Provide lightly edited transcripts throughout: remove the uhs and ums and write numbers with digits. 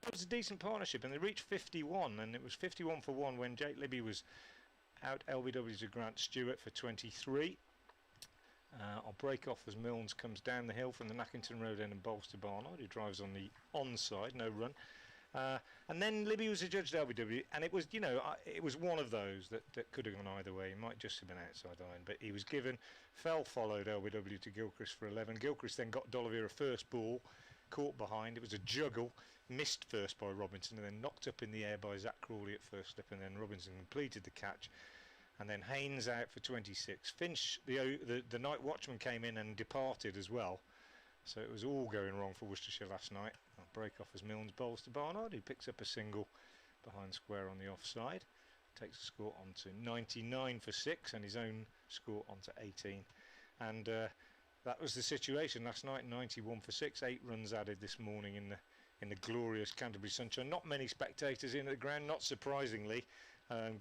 it was a decent partnership, and they reached 51, and it was 51 for 1 when Jake Libby was out LBW to Grant Stewart for 23. I'll break off as Milnes comes down the hill from the Nackington Road end and bowls to Barnard, who drives on the onside, no run. And then Libby was adjudged LBW, and it was, it was one of those that could have gone either way. He might just have been outside iron, but he was given. Fell followed LBW to Gilchrist for 11. Gilchrist then got D'Oliveira first ball, caught behind. It was a juggle, missed first by Robinson, and then knocked up in the air by Zach Crawley at first slip, and then Robinson completed the catch. And then Haynes out for 26. Finch, the night watchman, came in and departed as well. So it was all going wrong for Worcestershire last night. I'll break off as Milnes bowls to Barnard, who picks up a single behind square on the offside. Takes the score on to 99 for 6 and his own score on to 18. And that was the situation last night, 91 for 6. 8 runs added this morning in the glorious Canterbury sunshine. Not many spectators in at the ground, not surprisingly,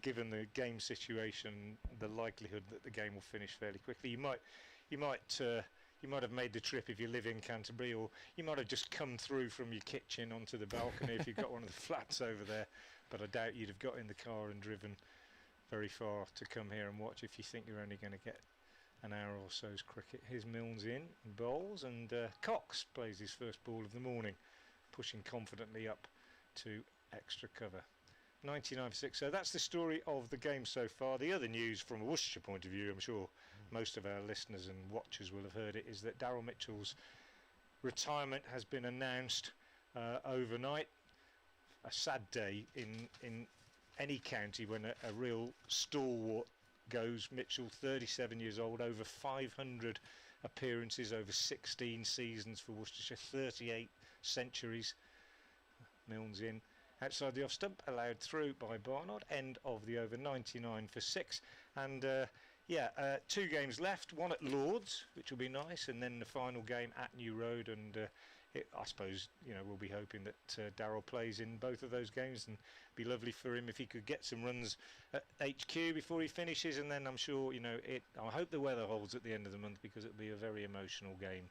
given the game situation, the likelihood that the game will finish fairly quickly. You might have made the trip if you live in Canterbury, or you might have just come through from your kitchen onto the balcony if you've got one of the flats over there. But I doubt you'd have got in the car and driven very far to come here and watch if you think you're only going to get an hour or so's cricket. Here's Milnes in and bowls, and Cox plays his first ball of the morning, pushing confidently up to extra cover. 99 for 6. So that's the story of the game so far. The other news from a Worcestershire point of view, I'm sure most of our listeners and watchers will have heard it, is that Daryl Mitchell's retirement has been announced overnight. A sad day in any county when a real stalwart goes. Mitchell, 37 years old, over 500 appearances over 16 seasons for Worcestershire, 38 centuries. Milnes in outside the off stump, allowed through by Barnard. End of the over, 99 for 6. And 2 games left, one at Lords, which will be nice, and then the final game at New Road. And I suppose we'll be hoping that Daryl plays in both of those games, and it'd be lovely for him if he could get some runs at HQ before he finishes. And then I'm sure I hope the weather holds at the end of the month, because it'll be a very emotional game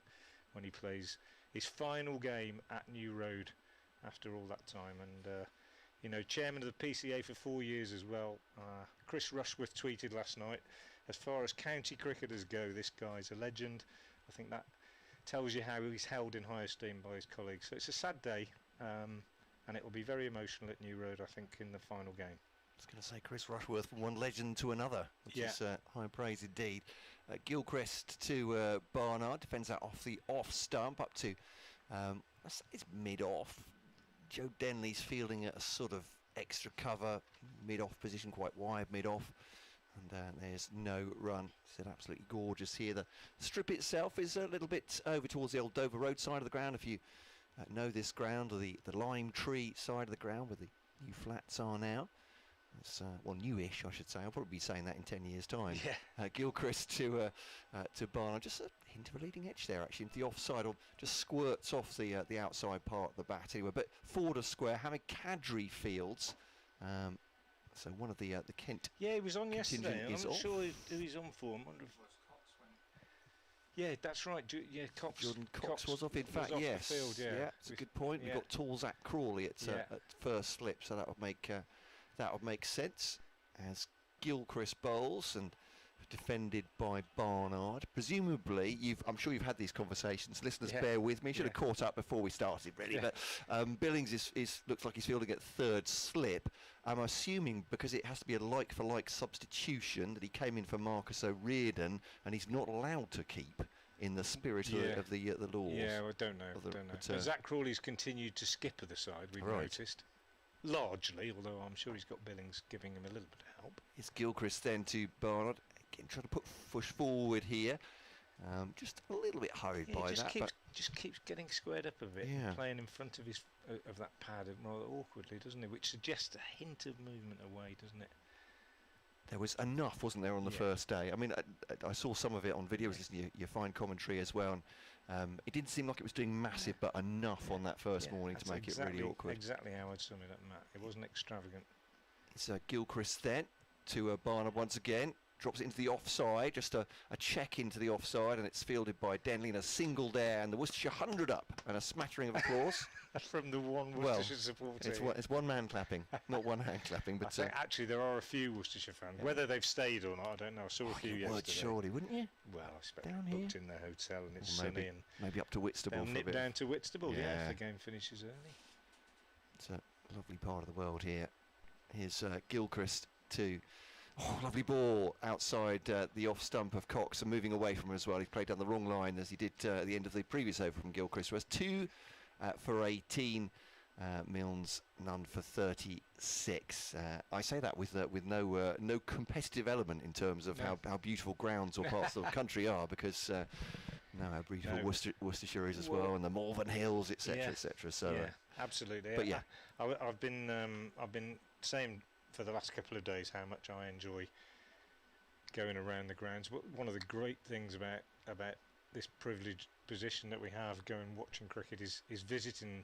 when he plays his final game at New Road after all that time. And chairman of the PCA for 4 years as well. Chris Rushworth tweeted last night, as far as county cricketers go, this guy's a legend. I think that tells you how he's held in high esteem by his colleagues. So it's a sad day, and it will be very emotional at New Road, I think, in the final game. I was going to say, Chris Rushworth from one legend to another, which is high praise indeed. Gilchrist to Barnard, defends that off the off stump up to it's mid-off. Joe Denley's fielding at a sort of extra cover, mid-off position, quite wide mid-off. And there's no run. It's absolutely gorgeous here. The strip itself is a little bit over towards the old Dover Road side of the ground. If you know this ground, or the lime tree side of the ground where the new flats are now. It's newish, I should say. I'll probably be saying that in 10 years' time. Yeah. Gilchrist to Barnard, just a hint of a leading edge there, actually, into the offside, or just squirts off the outside part of the bat anyway. But forward of square, having Cadry fields. So one of the Kent. Yeah, he was on yesterday. I'm not off. sure who he's on for. I wonder if yeah, that's right. Yeah, Jordan Cox was off. In fact, yes. The field, yeah, it's a good point. We've got tall Zach Crawley at first slip, so that would make sense. As Gilchrist bowls and defended by Barnard. Presumably, I'm sure you've had these conversations. Listeners, bear with me. Should have caught up before we started, really. Yeah. But Billings looks like he's fielding at third slip. I'm assuming because it has to be a like-for-like substitution that he came in for Marcus O'Riordan, and he's not allowed to keep in the spirit of the Lords. Yeah, well, I don't know. But Zach Crawley's continued to skip of the side, we've noticed. Largely, although I'm sure he's got Billings giving him a little bit of help. It's Gilchrist then to Barnard. Again, trying to push forward here. Just a little bit hurried by that. Just keeps getting squared up a bit, playing in front of that pad rather awkwardly, doesn't it? Which suggests a hint of movement away, doesn't it? There was enough, wasn't there, on the first day? I mean, I saw some of it on video, listening to your fine commentary as well. And it didn't seem like it was doing massive, but enough on that first morning to make it really awkward. Exactly how I'd sum it up, Matt. It wasn't extravagant. It's Gilchrist then to Barnard once again. drops it into the offside, just a check into the offside, and it's fielded by Denley in a single there, and the Worcestershire 100 up, and a smattering of applause. From the one Worcestershire supporter. It's one man clapping, not one hand clapping. But I think actually there are a few Worcestershire fans. Yeah. Whether they've stayed or not, I don't know. I saw a few yesterday. You would, surely, wouldn't you? Well, I expect Down they're booked here? in their hotel and it's Or sunny, and maybe up to Whitstable they'll for a nip bit. down to Whitstable, Yeah. if the game finishes early. It's a lovely part of the world here. Here's Gilchrist to... Oh, lovely ball outside the off stump of Cox, and moving away from him as well. He played down the wrong line as he did at the end of the previous over from Gilchrist. Whereas 2 for 18, Milnes none for 36. I say that with no competitive element in terms of how beautiful grounds or parts of the country are, because know how beautiful Worcestershire is as well, and the Malvern Hills, etc., etc. So, absolutely. But yeah, I've been saying for the last couple of days how much I enjoy going around the grounds. One of the great things about this privileged position that we have going watching cricket is visiting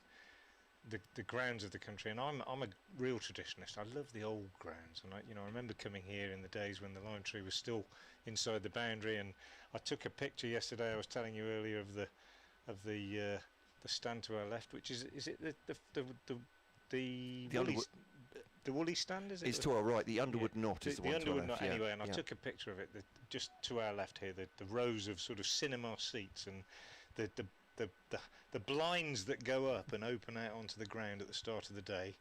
the grounds of the country, and I'm a real traditionalist. I love the old grounds, and I remember coming here in the days when the lime tree was still inside the boundary, and I took a picture yesterday. I was telling you earlier of the stand to our left, which is it the woolly stand, is it? It's to our right. The Underwood knot is the one Underwood to our left. knot, anyway, and I took a picture of it. Just to our left here, the rows of sort of cinema seats and the blinds that go up and open out onto the ground at the start of the day.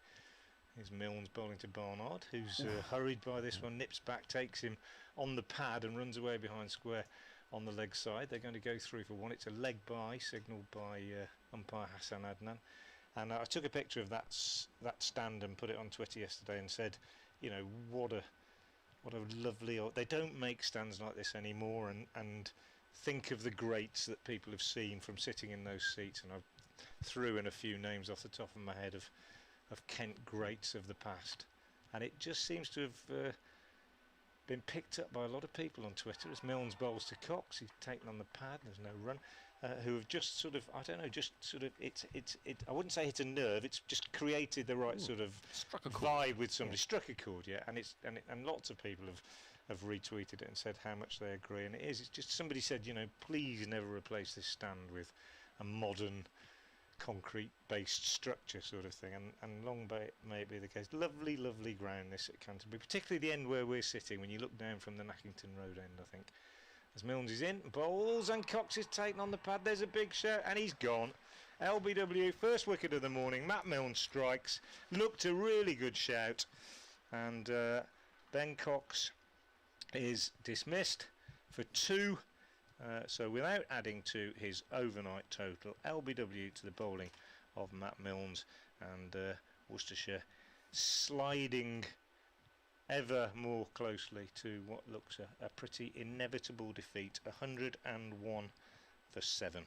Here's Milnes bowling to Barnard, who's hurried by this one, nips back, takes him on the pad and runs away behind square on the leg side. They're going to go through for one. It's a leg bye, signalled by umpire Hassan Adnan. And I took a picture of that stand and put it on Twitter yesterday and said, what a lovely... They don't make stands like this anymore, and think of the greats that people have seen from sitting in those seats. And I threw in a few names off the top of my head of Kent greats of the past. And it just seems to have been picked up by a lot of people on Twitter as Milnes bowls to Cox. He's taken on the pad, there's no run. Who have just sort of, I don't know, just sort of, I wouldn't say hit a nerve, it's just created the right sort of vibe with somebody, struck a chord, and lots of people have retweeted it and said how much they agree, and it's just, somebody said, please never replace this stand with a modern concrete-based structure sort of thing, and long may it be the case. Lovely, lovely ground this at Canterbury, particularly the end where we're sitting, when you look down from the Nackington Road end, I think. As Milnes is in, bowls, and Cox is taken on the pad. There's a big shout, and he's gone. LBW, first wicket of the morning. Matt Milnes strikes. Looked a really good shout. And Ben Cox is dismissed for 2. So without adding to his overnight total, LBW to the bowling of Matt Milnes, and Worcestershire sliding ever more closely to what looks a pretty inevitable defeat, 101 for 7.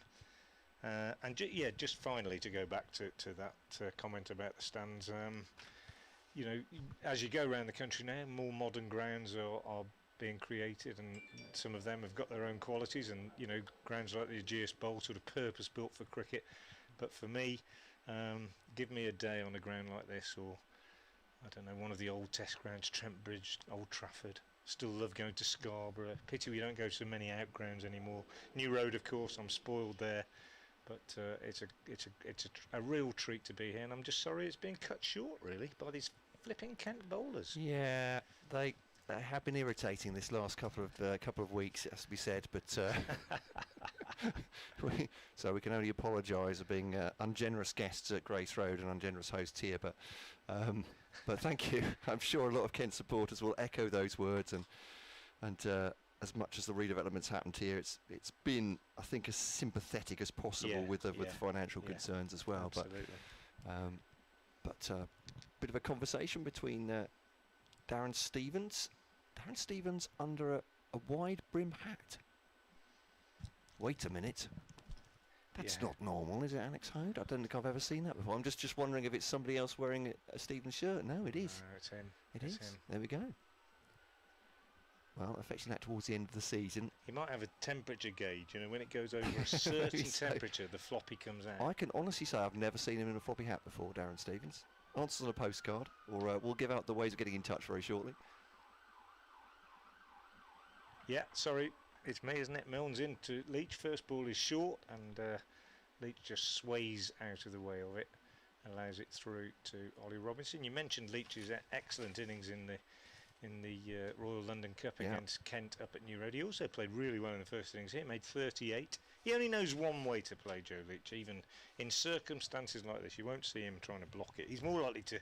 And just finally to go back to that comment about the stands, as you go around the country now, more modern grounds are being created, and some of them have got their own qualities, and grounds like the Ageas Bowl, sort of purpose built for cricket. But for me, give me a day on a ground like this, or I don't know, one of the old test grounds, Trent Bridge, Old Trafford. Still love going to Scarborough. Pity we don't go to many out grounds anymore. New Road, of course, I'm spoiled there, but it's a real treat to be here, and I'm just sorry it's being cut short, really, by these flipping Kent bowlers. Yeah, they have been irritating this last couple of weeks, it has to be said, but so we can only apologise for being ungenerous guests at Grace Road and ungenerous hosts here, but thank you. I'm sure a lot of Kent supporters will echo those words, and as much as the redevelopment's happened here, it's been, I think, as sympathetic as possible with the financial concerns as well. Absolutely. But bit of a conversation between Darren Stevens under a wide brim hat. Wait a minute. That's not normal, is it, Alex Hode? I don't think I've ever seen that before. I'm just wondering if it's somebody else wearing a Stevens shirt. No, it is. No, it's him. It's him. There we go. Well, affecting that towards the end of the season. He might have a temperature gauge. When it goes over a certain temperature, the floppy comes out. I can honestly say I've never seen him in a floppy hat before, Darren Stevens. Answers on a postcard, or we'll give out the ways of getting in touch very shortly. Yeah, sorry, it's me, isn't it? Milne's into Leach. First ball is short, and Leach just sways out of the way of it, allows it through to Ollie Robinson. You mentioned Leach's excellent innings in the Royal London Cup against Kent up at New Road. He also played really well in the first innings here, made 38. He only knows one way to play, Joe Leach. Even in circumstances like this, you won't see him trying to block it. He's more likely to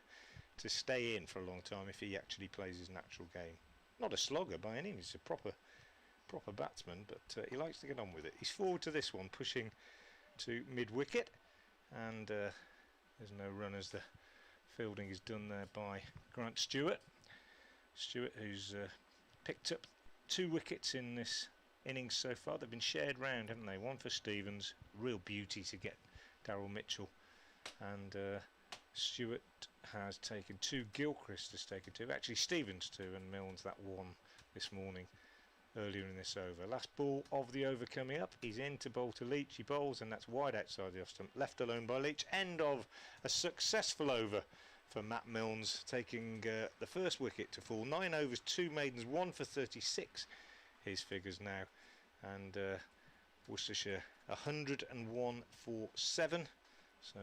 stay in for a long time if he actually plays his natural game. Not a slogger by any means, he's a proper batsman, but he likes to get on with it. He's forward to this one, pushing to mid-wicket, and there's no run as the fielding is done there by Grant Stewart. Stewart, who's picked up 2 wickets in this innings so far. They've been shared round, haven't they? One for Stevens, real beauty to get Daryl Mitchell, and Stewart has taken 2, Gilchrist has taken 2, actually Stevens 2, and Milne's that 1 this morning earlier in this over. Last ball of the over coming up. He's in to bowl to Leach. He bowls, and that's wide outside the off stump, left alone by Leach. End of a successful over for Matt Milnes, taking the first wicket to fall. 9 overs, 2 maidens, 1 for 36. His figures now, and Worcestershire 101 for 7. So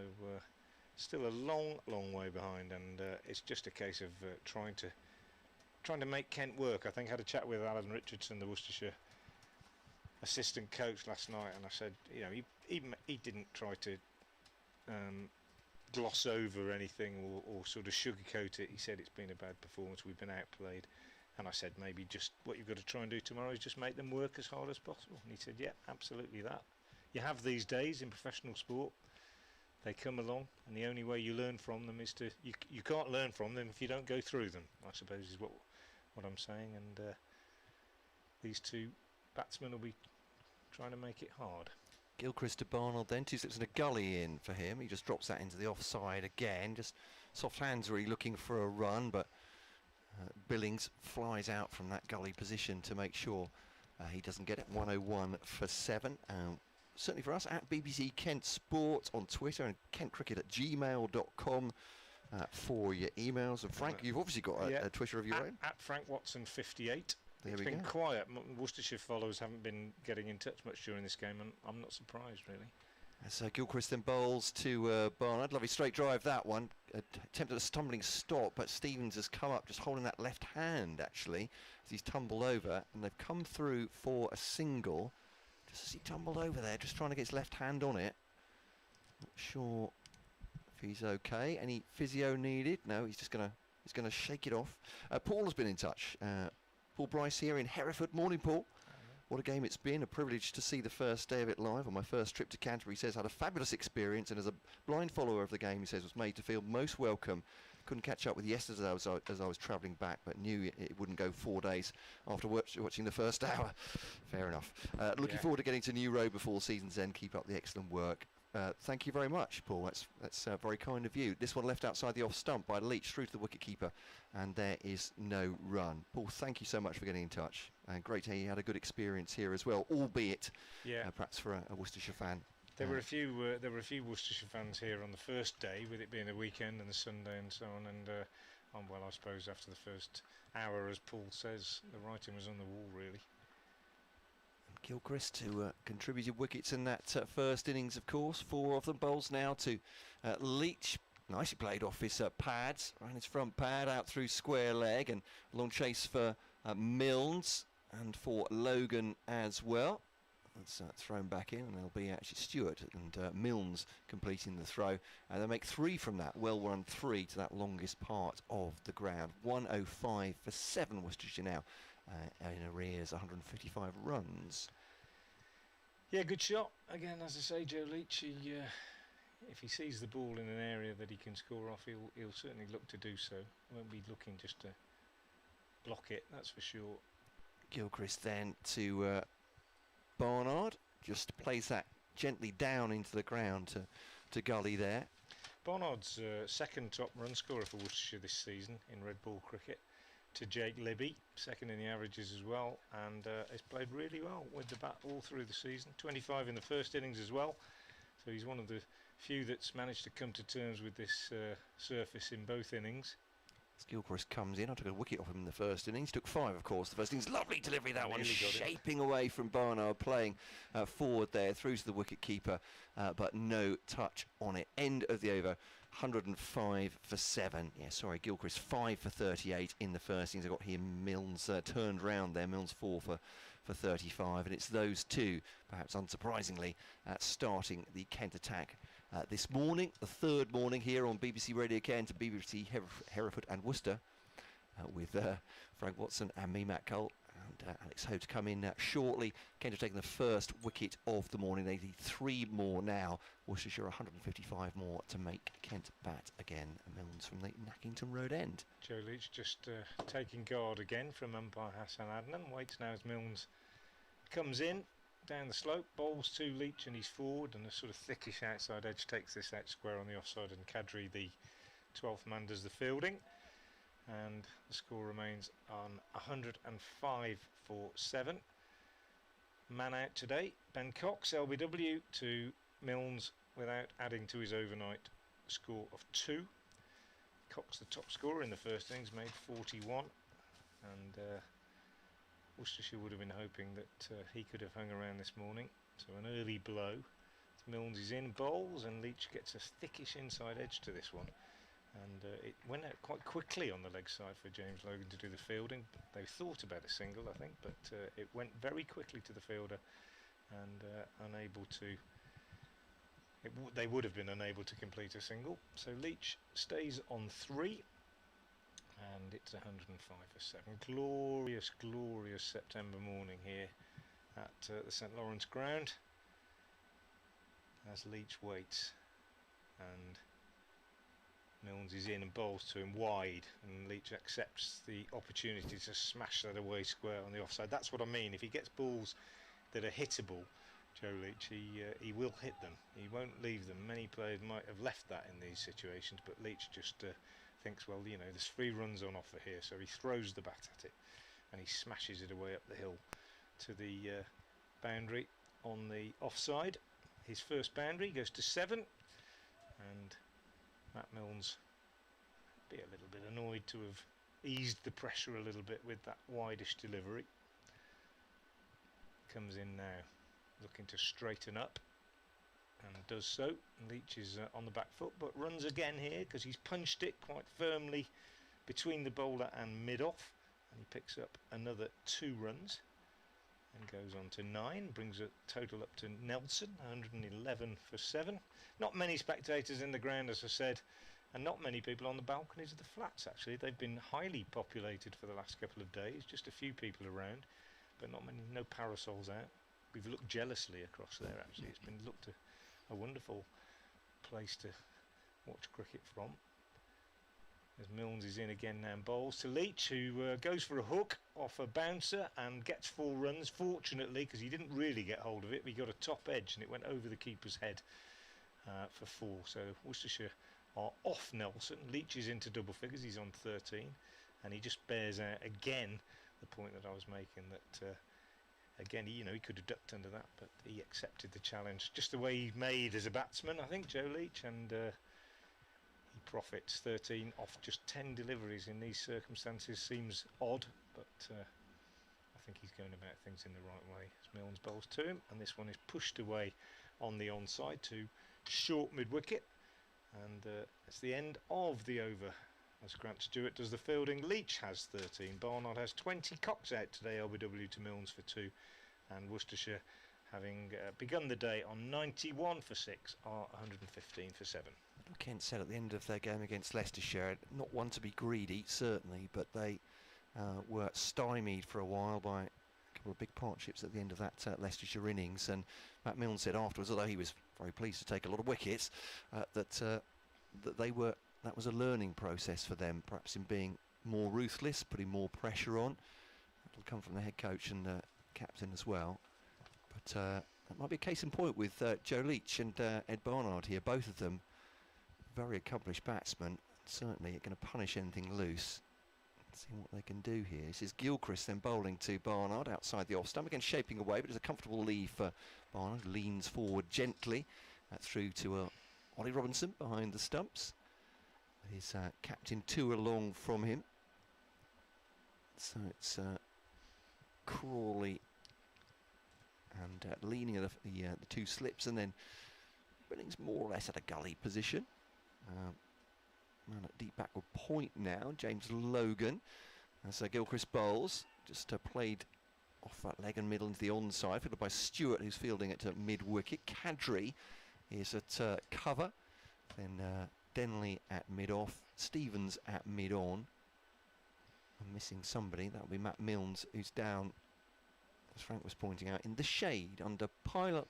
still a long way behind, and it's just a case of trying to make Kent work. I think I had a chat with Alan Richardson, the Worcestershire assistant coach, last night, and I said, you know, he didn't try to gloss over anything or sort of sugarcoat it. He said it's been a bad performance, we've been outplayed, and I said maybe just what you've got to try and do tomorrow is just make them work as hard as possible. And he said, yeah, absolutely that. You have these days in professional sport. They come along, and the only way you learn from them is you can't learn from them if you don't go through them, I suppose is what I'm saying. And these 2 batsmen will be trying to make it hard. Gilchrist to Barnard then, 2 slips and a gully in for him. He just drops that into the offside again. Just soft hands really looking for a run, but Billings flies out from that gully position to make sure he doesn't get it. 101 for 7. Certainly for us, at BBC Kent Sport on Twitter, and kentcricket@gmail.com for your emails. And Frank, you've obviously got a Twitter of your own. At Frank Watson 58. There it's we been go. quiet. Worcestershire followers haven't been getting in touch much during this game, and I'm not surprised really. So Gilchrist then bowls to Barnard. Lovely straight drive, that one. Attempted a stumbling stop, but Stevens has come up just holding that left hand actually as he's tumbled over, and they've come through for a single. Just as he tumbled over there, just trying to get his left hand on it. Not sure if he's okay. Any physio needed? No, he's gonna shake it off. Paul has been in touch. Paul Bryce here in Hereford. Morning, Paul. What a game it's been. A privilege to see the first day of it live on my first trip to Canterbury. He says had a fabulous experience, and as a blind follower of the game, he says was made to feel most welcome. Couldn't catch up with yesterday as I was travelling back, but knew it wouldn't go 4 days after watching the first hour. Fair enough. Looking forward to getting to New Road before season's end. Keep up the excellent work. Thank you very much, Paul. That's very kind of you. This one left outside the off stump by Leach through to the wicketkeeper, and there is no run. Paul, thank you so much for getting in touch, and great to hear you had a good experience here as well, albeit perhaps for a Worcestershire fan. There were a few Worcestershire fans here on the first day, with it being a weekend and the Sunday and so on. And well, I suppose after the first hour, as Paul says, the writing was on the wall, really. Gilchrist, who contributed wickets in that first innings, of course. 4 of them. Bowls now to Leach. Nicely played off his pads, ran his front pad out through square leg, and long chase for Milnes and for Logan as well. That's thrown back in, and there'll be actually Stewart and Milnes completing the throw, and they'll make 3 from that. Well run 3 to that longest part of the ground. 105 for 7 Worcestershire now in arrears, 155 runs. Yeah, good shot again. As I say, Joe Leach, if he sees the ball in an area that he can score off, he'll certainly look to do so. Won't be looking just to block it, that's for sure. Gilchrist then to Barnard, just plays that gently down into the ground to Gully there. Barnard's second top run scorer for Worcestershire this season in red ball cricket, to Jake Libby, second in the averages as well, and has played really well with the bat all through the season. 25 in the first innings as well, so he's one of the few that's managed to come to terms with this surface in both innings. Gilchrist comes in. I took a wicket off him in the first innings. Took 5, of course. The first innings, lovely delivery, that one. Shaping away from Barnard, playing forward there, through to the wicket keeper, but no touch on it. End of the over, 105 for 7. Yeah, sorry, Gilchrist 5 for 38 in the first innings. I got here Milnes turned round there. Milnes 4 for 35, and it's those two, perhaps unsurprisingly, starting the Kent attack this morning, the third morning here on BBC Radio Kent, BBC Hereford and Worcester, with Frank Watson and me, Matt Cole, and Alex Ho to come in shortly. Kent have taken the first wicket of the morning. They need 3 more now. Worcestershire 155 more to make Kent bat again. Milnes from the Nackington Road end. Joe Leach just taking guard again from umpire Hassan Adnan. Waits now as Milnes comes in down the slope, bowls to Leach and he's forward, and a sort of thickish outside edge takes this out square on the offside, and Kadri, the 12th man, does the fielding, and the score remains on 105 for 7. Man out today, Ben Cox, LBW, to Milnes without adding to his overnight score of 2. Cox, the top scorer in the first innings, made 41, and Worcestershire would have been hoping that he could have hung around this morning. So an early blow. Milnes is in, bowls, and Leach gets a thickish inside edge to this one. And it went out quite quickly on the leg side for James Logan to do the fielding. They thought about a single, I think, but it went very quickly to the fielder, and unable to. They would have been unable to complete a single. So Leach stays on 3. And it's 105 for 7. Glorious, glorious September morning here at the St Lawrence ground, as Leach waits, and Milnes is in and bowls to him wide, and Leach accepts the opportunity to smash that away square on the offside. That's what I mean. If he gets balls that are hittable, Joe Leach, he will hit them. He won't leave them. Many players might have left that in these situations, but Leach just thinks, well, you know, there's 3 runs on offer here, so he throws the bat at it and he smashes it away up the hill to the boundary on the offside. His first boundary goes to 7, and Matt Milnes be a little bit annoyed to have eased the pressure a little bit with that wideish delivery. Comes in now looking to straighten up, and does so. Leach is on the back foot, but runs again here because he's punched it quite firmly between the bowler and mid-off, and he picks up another 2 runs and goes on to 9, brings a total up to Nelson, 111 for 7. Not many spectators in the ground, as I said, and not many people on the balconies of the flats. Actually, they've been highly populated for the last couple of days, just a few people around, but not many, no parasols out. We've looked jealously across there, actually. It's been looked a wonderful place to watch cricket from. As Milnes is in again now and bowls to Leach, who goes for a hook off a bouncer and gets 4 runs, fortunately, because he didn't really get hold of it, but he got a top edge and it went over the keeper's head for 4. So Worcestershire are off Nelson. Leach is into double figures, he's on 13, and he just bears out again the point that I was making, that again, he could have ducked under that, but he accepted the challenge. Just the way he's made as a batsman, I think, Joe Leach, and he profits. 13 off just 10 deliveries in these circumstances seems odd, but I think he's going about things in the right way. As Milnes bowls to him, and this one is pushed away on the onside to short mid-wicket, and it's the end of the over. As Grant Stewart does the fielding. Leach has 13. Barnard has 20. Cox out today, LBW to Milnes for 2. And Worcestershire, having begun the day on 91 for 6, are 115 for 7. Kent said at the end of their game against Leicestershire, not one to be greedy, certainly, but they were stymied for a while by a couple of big partnerships at the end of that Leicestershire innings. And Matt Milnes said afterwards, although he was very pleased to take a lot of wickets, that that was a learning process for them, perhaps in being more ruthless, putting more pressure on. That'll come from the head coach and captain as well. But that might be a case in point with Joe Leach and Ed Barnard here. Both of them very accomplished batsmen. Certainly going to punish anything loose. Let's see what they can do here. This is Gilchrist then bowling to Barnard outside the off stump. Again shaping away, but it's a comfortable leave for Barnard. Leans forward gently through to Ollie Robinson behind the stumps. His captain 2 along from him. So it's Crawley and leaning at the 2 slips, and then Billings more or less at a gully position. Man at deep backward point now, James Logan. As Gilchrist bowls, just played off that leg and middle into the onside, fielded by Stewart, who's fielding it at mid-wicket. Cadry is at cover, then Denley at mid-off, Stevens at mid-on. I'm missing somebody, that'll be Matt Milnes, who's down, as Frank was pointing out, in the shade under pylon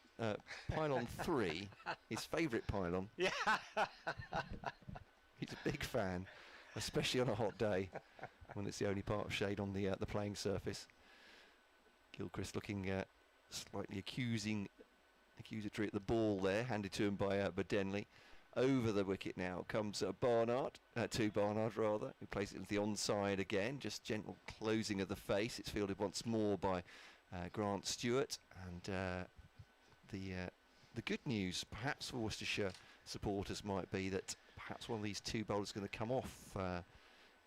3, his favourite pylon. Yeah. He's a big fan, especially on a hot day when it's the only part of shade on the playing surface. Gilchrist looking slightly accusatory at the ball there, handed to him by Denley. Over the wicket now comes Barnard, to Barnard rather, who plays it into the onside again, just gentle closing of the face. It's fielded once more by Grant Stewart, and the good news perhaps for Worcestershire supporters might be that perhaps one of these 2 bowlers is going to come off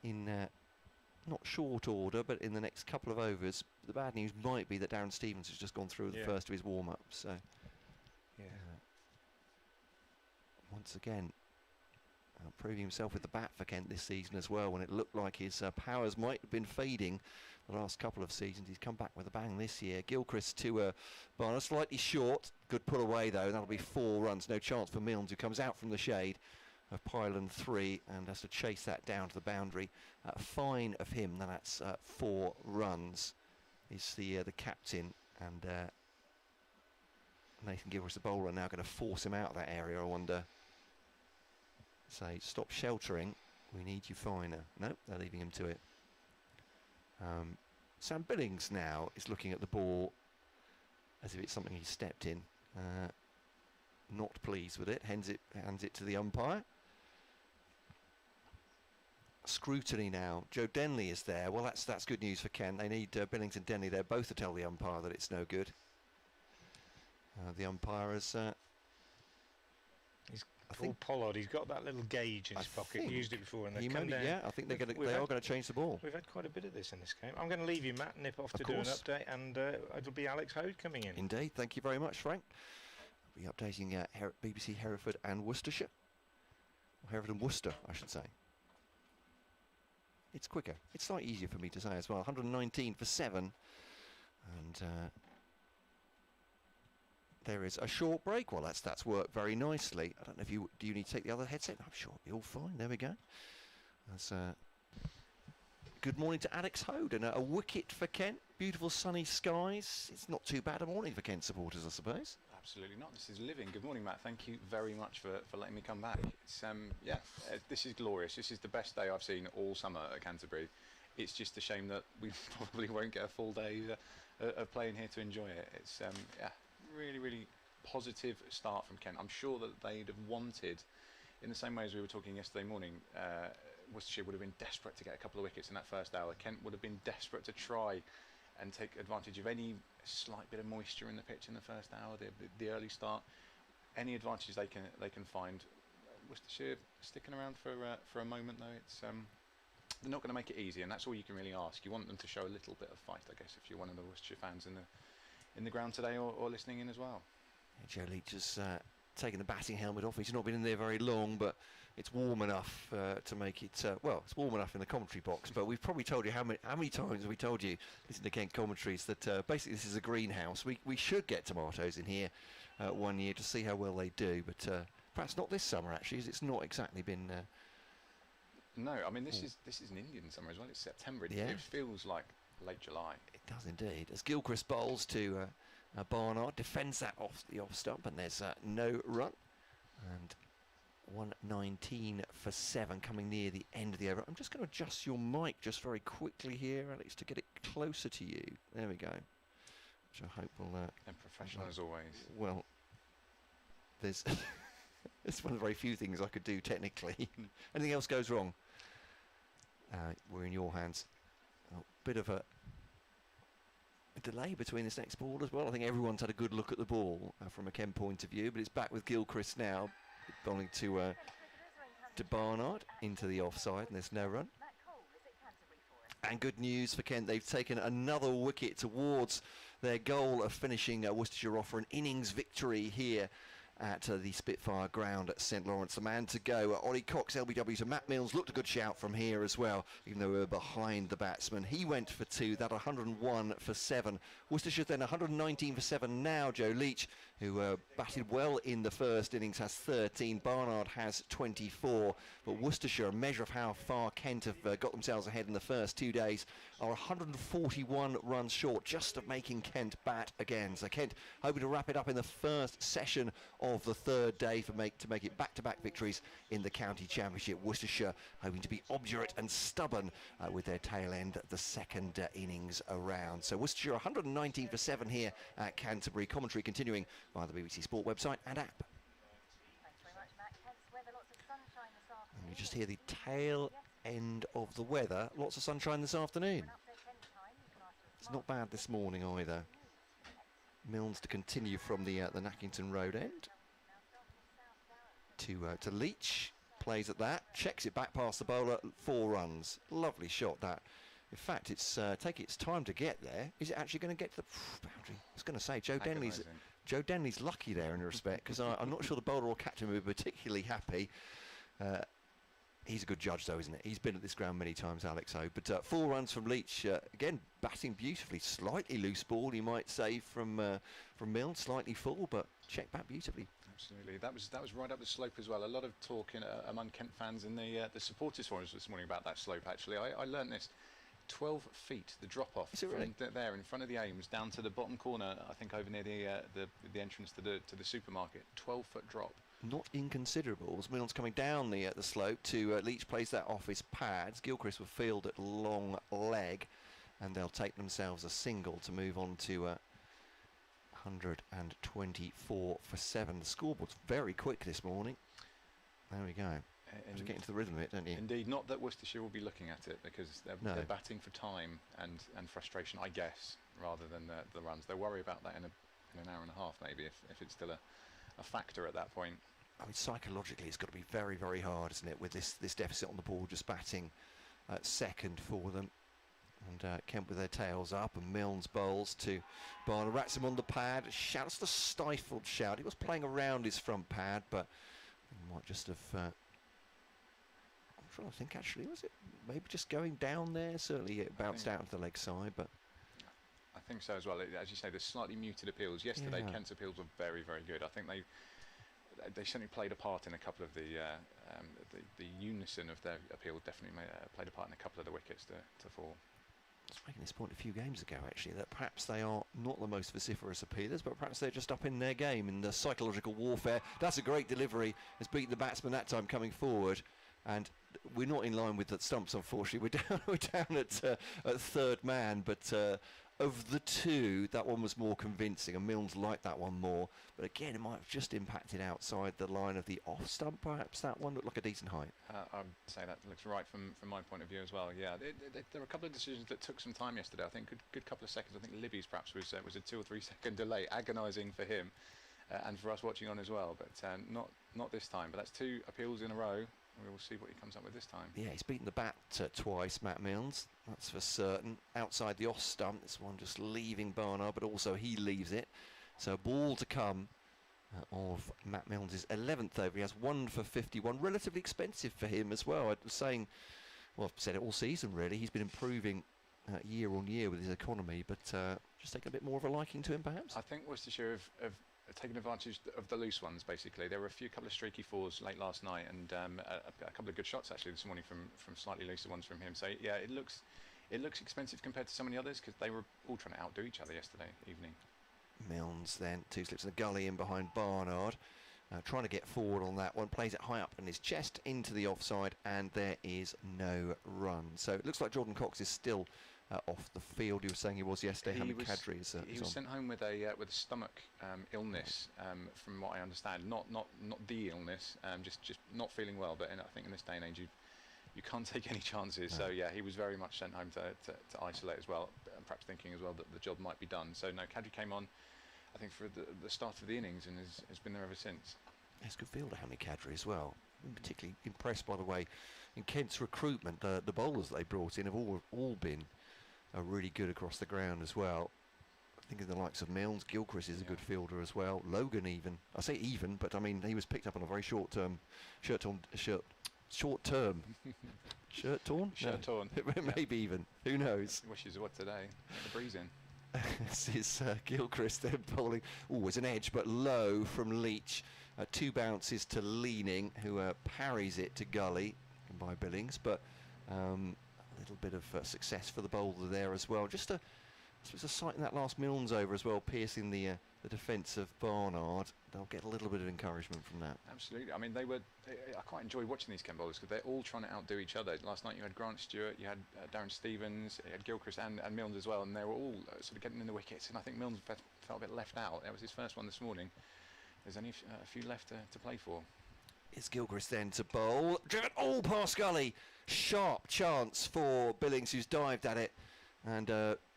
in not short order, but in the next couple of overs. The bad news might be that Darren Stevens has just gone through the first of his warm-ups. So, once again, proving himself with the bat for Kent this season as well. When it looked like his powers might have been fading the last couple of seasons, he's come back with a bang this year. Gilchrist to Barnard, slightly short. Good put away though. That'll be 4 runs. No chance for Milnes, who comes out from the shade of pylon 3 and has to chase that down to the boundary. Fine of him. Then that's 4 runs. Is the captain, and Nathan Gilchrist, the bowler, now going to force him out of that area. I wonder. Say, stop sheltering. We need you finer. No, they're leaving him to it. Sam Billings now is looking at the ball as if it's something he stepped in. Not pleased with it. Hands it to the umpire. Scrutiny now. Joe Denley is there. Well, that's good news for Kent. They need Billings and Denley there both to tell the umpire that it's no good. The umpire has. Paul Pollard, he's got that little gauge in his pocket. He used it before, and they come down. Yeah, I think they are going to change the ball. We've had quite a bit of this in this game. I'm going to leave you, Matt, nip off to do an update, and it'll be Alex Hode coming in. Indeed, thank you very much, Frank. We'll be updating BBC Hereford and Worcestershire. Or Hereford and Worcester, I should say. It's quicker. It's slightly easier for me to say as well. 119 for 7, and there is a short break. Well, that's worked very nicely. I don't know if do you need to take the other headset? I'm sure it'll be all fine. There we go. That's good morning to Alex Hode, and a wicket for Kent. Beautiful sunny skies. It's not too bad a morning for Kent supporters, I suppose. Absolutely not. This is living. Good morning, Matt. Thank you very much for letting me come back. It's this is glorious. This is the best day I've seen all summer at Canterbury. It's just a shame that we probably won't get a full day of playing here to enjoy it. It's really, really positive start from Kent. I'm sure that they'd have wanted, in the same way as we were talking yesterday morning, Worcestershire would have been desperate to get a couple of wickets in that first hour. Kent would have been desperate to try and take advantage of any slight bit of moisture in the pitch in the first hour, the early start, any advantages they can find. Worcestershire sticking around for a moment though. It's they're not going to make it easy, and that's all you can really ask. You want them to show a little bit of fight, I guess, if you're one of the Worcestershire fans in the ground today or listening in as well. Yeah, Joe Leach has taken the batting helmet off. He's not been in there very long, but it's warm enough to make it. Well, it's warm enough in the commentary box, but we've probably told you how many times have we told you, listen to Kent commentaries, that basically this is a greenhouse. We should get tomatoes in here one year to see how well they do, but perhaps not this summer actually, as it's not exactly been. No, I mean this is an Indian summer as well. It's September. It feels like late July. It does indeed. As Gilchrist bowls to Barnard, defends that off the off stump, and there's no run. And 119 for 7, coming near the end of the over. I'm just going to adjust your mic just very quickly here, Alex, to get it closer to you. There we go. Which I hope will. And professional as always. Well, there's it's one of the very few things I could do technically. Anything else goes wrong, we're in your hands. A bit of a delay between this next ball as well. I think everyone's had a good look at the ball from a Kent point of view, but it's back with Gilchrist now, bowling to to Barnard into the offside, and there's no run. And good news for Kent, they've taken another wicket towards their goal of finishing Worcestershire off for an innings victory here at the Spitfire Ground at St Lawrence. The man to go, Ollie Cox, LBW to Matt Mills, looked a good shout from here as well, even though we were behind the batsman. He went for 2, that 101 for 7. Worcestershire then 119 for 7 now. Joe Leach, who batted well in the first innings, has 13. Barnard has 24. But Worcestershire, a measure of how far Kent have got themselves ahead in the first 2 days, are 141 runs short just of making Kent bat again. So Kent hoping to wrap it up in the first session of the third day to make it back-to-back victories in the county championship. Worcestershire hoping to be obdurate and stubborn with their tail end the second innings around. So Worcestershire 119 for 7 here at Canterbury. Commentary continuing via the BBC Sport website and app. Thanks very much, Matt. Kent's weather, lots of sunshine this afternoon. And you just hear the tail end of the weather. Lots of sunshine this afternoon. It's not bad this morning either. Milnes to continue from the Nackington Road end. To Leach, plays at that, checks it back past the bowler, 4 runs. Lovely shot that. In fact, it's taking its time to get there. Is it actually going to get to the boundary? I was going to say Joe Denley's lucky there in a respect, because I'm not sure the bowler or captain will be particularly happy. He's a good judge though, isn't it? He's been at this ground many times, Alex O. But 4 runs from Leach, again batting beautifully. Slightly loose ball, you might say, from Milne, slightly full, but checked back beautifully. Absolutely, that was right up the slope as well. A lot of talk among Kent fans in the supporters forums this morning about that slope. Actually, I learnt this. 12 feet, the drop off from really? there in front of the Ames down to the bottom corner. I think over near the entrance to the supermarket. 12-foot drop. Not inconsiderable. As Milne's coming down the slope to Leach plays that off his pads. Gilchrist will field at long leg, and they'll take themselves a single to move on to 124 for 7. The scoreboard's very quick this morning. There we go. You get into the rhythm of it, don't you? Indeed, not that Worcestershire will be looking at it, because they're batting for time and frustration, I guess, rather than the runs. They'll worry about that in an hour and a half, maybe, if it's still a factor at that point. I mean, psychologically, it's got to be very, very hard, isn't it, with this deficit on the ball, just batting second for them. And Kent with their tails up, and Milnes bowls to Barnard. Rats him on the pad. Shouts the stifled shout. He was playing around his front pad, but he might just have... I'm trying to think, actually, was it maybe just going down there? Certainly it bounced out of the leg side, but... I think so as well. As you say, there's slightly muted appeals. Yesterday, Kent's appeals were very, very good. I think they certainly played a part in a couple of the unison of their appeal. Definitely played a part in a couple of the wickets to fall. I was making this point a few games ago, actually, that perhaps they are not the most vociferous appealers, but perhaps they're just up in their game in the psychological warfare. That's a great delivery. Has beaten the batsman that time coming forward, and we're not in line with the stumps, unfortunately. We're down at third man, but of the two, that one was more convincing, and Milnes liked that one more. But again, it might have just impacted outside the line of the off stump, perhaps. That one looked like a decent height. I'd say that looks right from my point of view as well. Yeah, there were a couple of decisions that took some time yesterday. I think good couple of seconds. I think Libby's perhaps was a 2 or 3 second delay, agonising for him and for us watching on as well. But not this time. But that's 2 appeals in a row. We will see what he comes up with this time. Yeah, he's beaten the bat twice, Matt Milnes. That's for certain. Outside the off stump, this one just leaving Barnard, but also he leaves it. So a ball to come of Matt Milnes' 11th over. He has 1 for 51. Relatively expensive for him as well. I was saying, well, I've said it all season really. He's been improving year on year with his economy, but just taking a bit more of a liking to him, perhaps. I think Worcestershire have taken advantage of the loose ones. Basically, there were a couple of streaky 4s late last night, and a couple of good shots actually this morning from slightly looser ones from him. So yeah, it looks expensive compared to some of the others, because they were all trying to outdo each other yesterday evening. Milnes then 2 slips in the gully in behind Barnard, trying to get forward on that one, plays it high up in his chest into the offside, and there is no run. So it looks like Jordan Cox is still off the field. He was saying he was yesterday. Hamid Kadri is he was sent home with a stomach illness, from what I understand. Not the illness, just not feeling well. But I think in this day and age, you can't take any chances. No. So yeah, he was very much sent home to isolate as well, and perhaps thinking as well that the job might be done. So no, Kadri came on, I think, for the start of the innings, and has been there ever since. It's a good fielder, Hamid Kadri, as well. I'm particularly impressed, by the way, in Kent's recruitment. The bowlers they brought in have all been really good across the ground as well. I think of the likes of Milnes. Gilchrist is a good fielder as well. Logan even. I say even, but I mean he was picked up on a very short term. Shirt torn. Shirt torn. Maybe even. Who knows? Wishes what today? Get the breeze in. This is Gilchrist there bowling. Oh, it's an edge, but low from Leach. 2 bounces to Leaning, who parries it to Gully by Billings, but a little bit of success for the bowler there as well. Just a sight in that last Milnes over as well, piercing the defence of Barnard. They'll get a little bit of encouragement from that. Absolutely. I mean, I quite enjoy watching these Kent bowlers because they're all trying to outdo each other. Last night you had Grant Stewart, you had Darren Stevens, you had Gilchrist and Milnes as well, and they were all sort of getting in the wickets. And I think Milnes felt a bit left out. That was his first one this morning. There's only a few left to play for. It's Gilchrist then to bowl. Driven all past Gully. Sharp chance for Billings, who's dived at it. And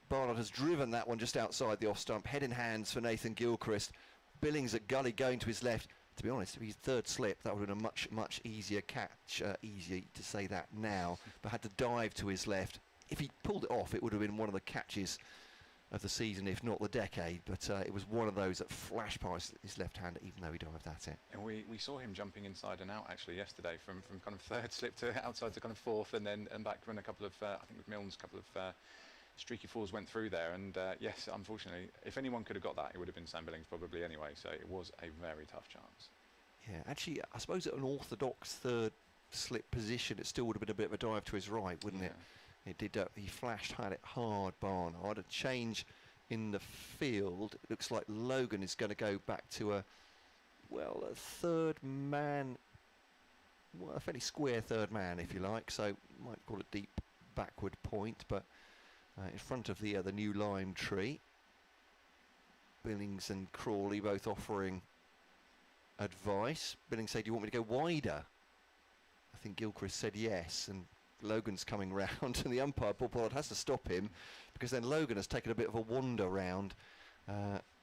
Barnard has driven that one just outside the off stump. Head in hands for Nathan Gilchrist. Billings at Gully going to his left. To be honest, if he's third slip, that would have been a much easier catch. Easier to say that now, but had to dive to his left. If he pulled it off, it would have been one of the catches of the season, if not the decade. But it was one of those that flashed past his left hand, even though he dived at it. And we saw him jumping inside and out actually yesterday, from kind of third slip to outside to kind of fourth, and back when a couple of I think with Milnes, a couple of streaky falls went through there, and yes, unfortunately, if anyone could have got that, it would have been Sam Billings probably anyway. So it was a very tough chance. Yeah, actually, I suppose at an orthodox third slip position, it still would have been a bit of a dive to his right, wouldn't it? It did. He had it hard, Barnard. A change in the field. It looks like Logan is going to go back to a third man, a fairly square third man, if you like. So might call it deep backward point, but in front of the new lime tree. Billings and Crawley both offering advice. Billings said, "Do you want me to go wider?" I think Gilchrist said yes, and Logan's coming round, and the umpire, Paul Pollard, has to stop him because then Logan has taken a bit of a wander round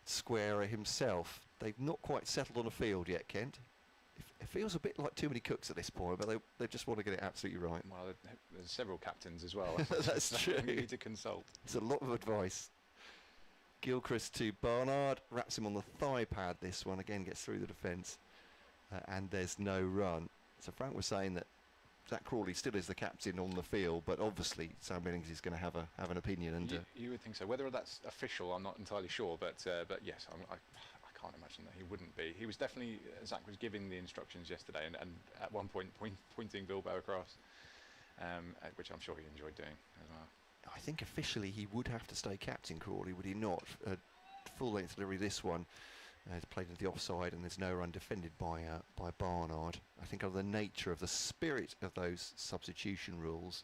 square himself. They've not quite settled on a field yet, Kent. It feels a bit like too many cooks at this point, but they just want to get it absolutely right. Well, there's several captains as well. That's true. You need to consult. It's a lot of advice. Gilchrist to Barnard, wraps him on the thigh pad. This one again gets through the defence, and there's no run. So Frank was saying that Zach Crawley still is the captain on the field, but obviously Sam Billings is going to have an opinion. And you would think so. Whether that's official, I'm not entirely sure, but yes, I can't imagine that he wouldn't be. He was definitely, Zach was giving the instructions yesterday, and at one point pointing Bilbo across, which I'm sure he enjoyed doing as well. I think officially he would have to stay captain, Crawley, would he not? Full length delivery this one. It's played into the offside, and there's no run defended by Barnard. I think of the nature of the spirit of those substitution rules.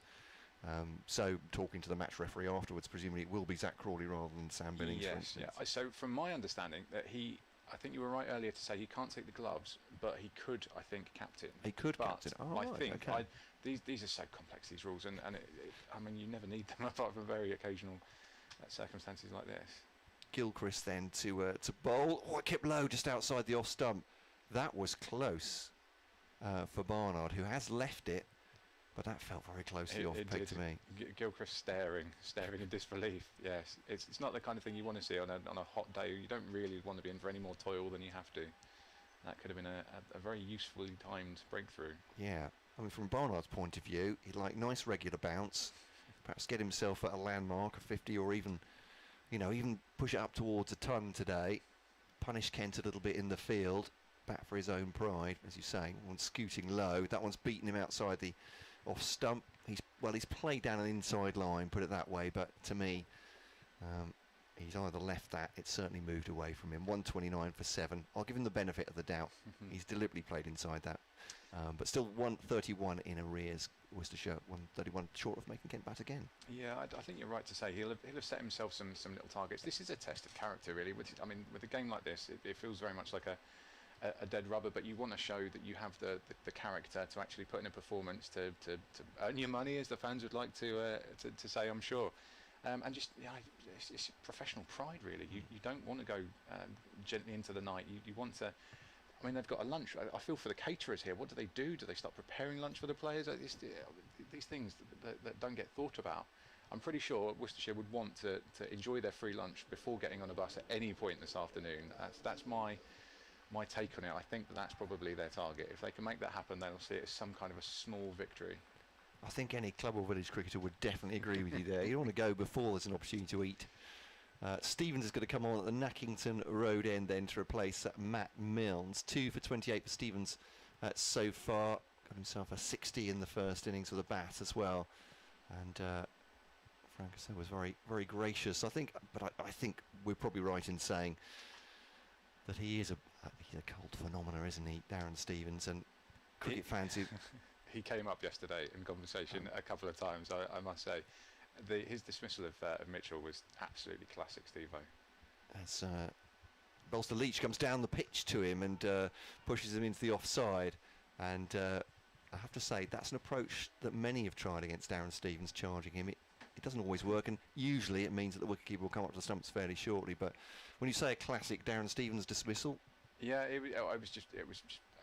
So talking to the match referee afterwards, presumably it will be Zach Crawley rather than Sam Billings. Yes, yeah. So from my understanding, that I think you were right earlier to say he can't take the gloves, but he could, I think, captain. He could captain. Oh, I right, think okay. these are so complex, these rules, and I mean, you never need them apart from very occasional circumstances like this. Gilchrist then to bowl. Oh, it kept low just outside the off stump. That was close for Barnard, who has left it, but that felt very close to the off peg to me. Gilchrist staring in disbelief. Yes, it's not the kind of thing you want to see on a hot day. You don't really want to be in for any more toil than you have to. That could have been a very usefully timed breakthrough. Yeah, I mean, from Barnard's point of view, he'd like nice regular bounce, perhaps get himself at a landmark of 50, or even push it up towards a ton today, punish Kent a little bit in the field, bat for his own pride, as you say. One's scooting low, that one's beaten him outside the off stump. He's played down an inside line, put it that way, but to me, he's either left that, it's certainly moved away from him. 129 for 7. I'll give him the benefit of the doubt. He's deliberately played inside that. But still 131 in arrears. Worcestershire 131 short of making Kent bat again. Yeah, I think you're right to say he'll have set himself some little targets. This is a test of character, really. With a game like this, it feels very much like a dead rubber, but you want to show that you have the character to actually put in a performance to earn your money, as the fans would like to say, I'm sure. And just it's professional pride, really. You don't want to go gently into the night. You want to. I mean, they've got a lunch. I feel for the caterers here. What do they do? Do they start preparing lunch for the players? These things that don't get thought about. I'm pretty sure Worcestershire would want to enjoy their free lunch before getting on a bus at any point this afternoon. That's my take on it. I think that's probably their target. If they can make that happen, they'll see it as some kind of a small victory. I think any club or village cricketer would definitely agree with you there. You don't want to go before there's an opportunity to eat. Stevens is going to come on at the Nackington Road end then to replace Matt Milnes. 2 for 28 for Stevens so far. Got himself a 60 in the first innings with a bat as well. And Frank was very, very gracious. I think we're probably right in saying that he's a cult phenomena, isn't he, Darren Stevens? And cricket fans who... He came up yesterday in conversation a couple of times, I must say. His dismissal of Mitchell was absolutely classic, Steve-O. As Bolster Leach comes down the pitch to him and pushes him into the offside. And I have to say, that's an approach that many have tried against Darren Stevens, charging him. It doesn't always work, and usually it means that the wicketkeeper will come up to the stumps fairly shortly. But when you say a classic Darren Stevens dismissal... Yeah, it was just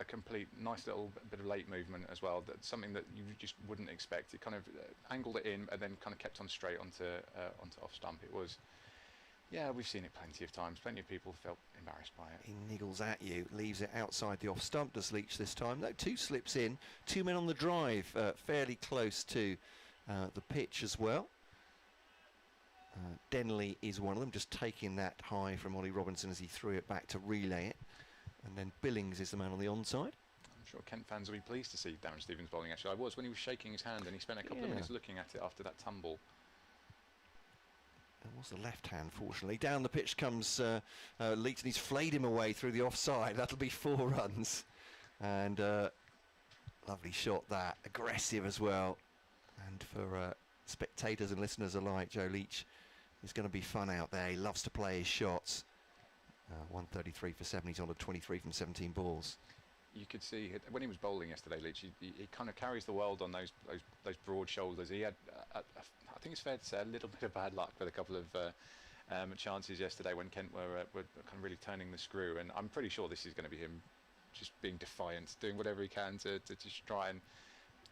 a complete nice little bit of late movement as well. That's something that you just wouldn't expect. It kind of angled it in and then kind of kept on straight onto off stump. It was, yeah, we've seen it plenty of times. Plenty of people felt embarrassed by it. He niggles at you, leaves it outside the off stump. Does Leach this time? No, 2 slips in. 2 men on the drive, fairly close to the pitch as well. Denley is one of them, just taking that high from Ollie Robinson as he threw it back to relay it. And then Billings is the man on the onside. I'm sure Kent fans will be pleased to see Darren Stevens bowling, actually. I was when he was shaking his hand, and he spent a couple of minutes looking at it after that tumble. It was the left hand, fortunately. Down the pitch comes Leach, and he's flayed him away through the offside. That'll be 4 runs. And lovely shot that. Aggressive as well. And for spectators and listeners alike, Joe Leach is going to be fun out there. He loves to play his shots. 133 for 7. He's on a 23 from 17 balls. You could see when he was bowling yesterday, Leach. He kind of carries the world on those broad shoulders. He had, I think it's fair to say, a little bit of bad luck with a couple of chances yesterday when Kent were kind of really turning the screw. And I'm pretty sure this is going to be him just being defiant, doing whatever he can to just try and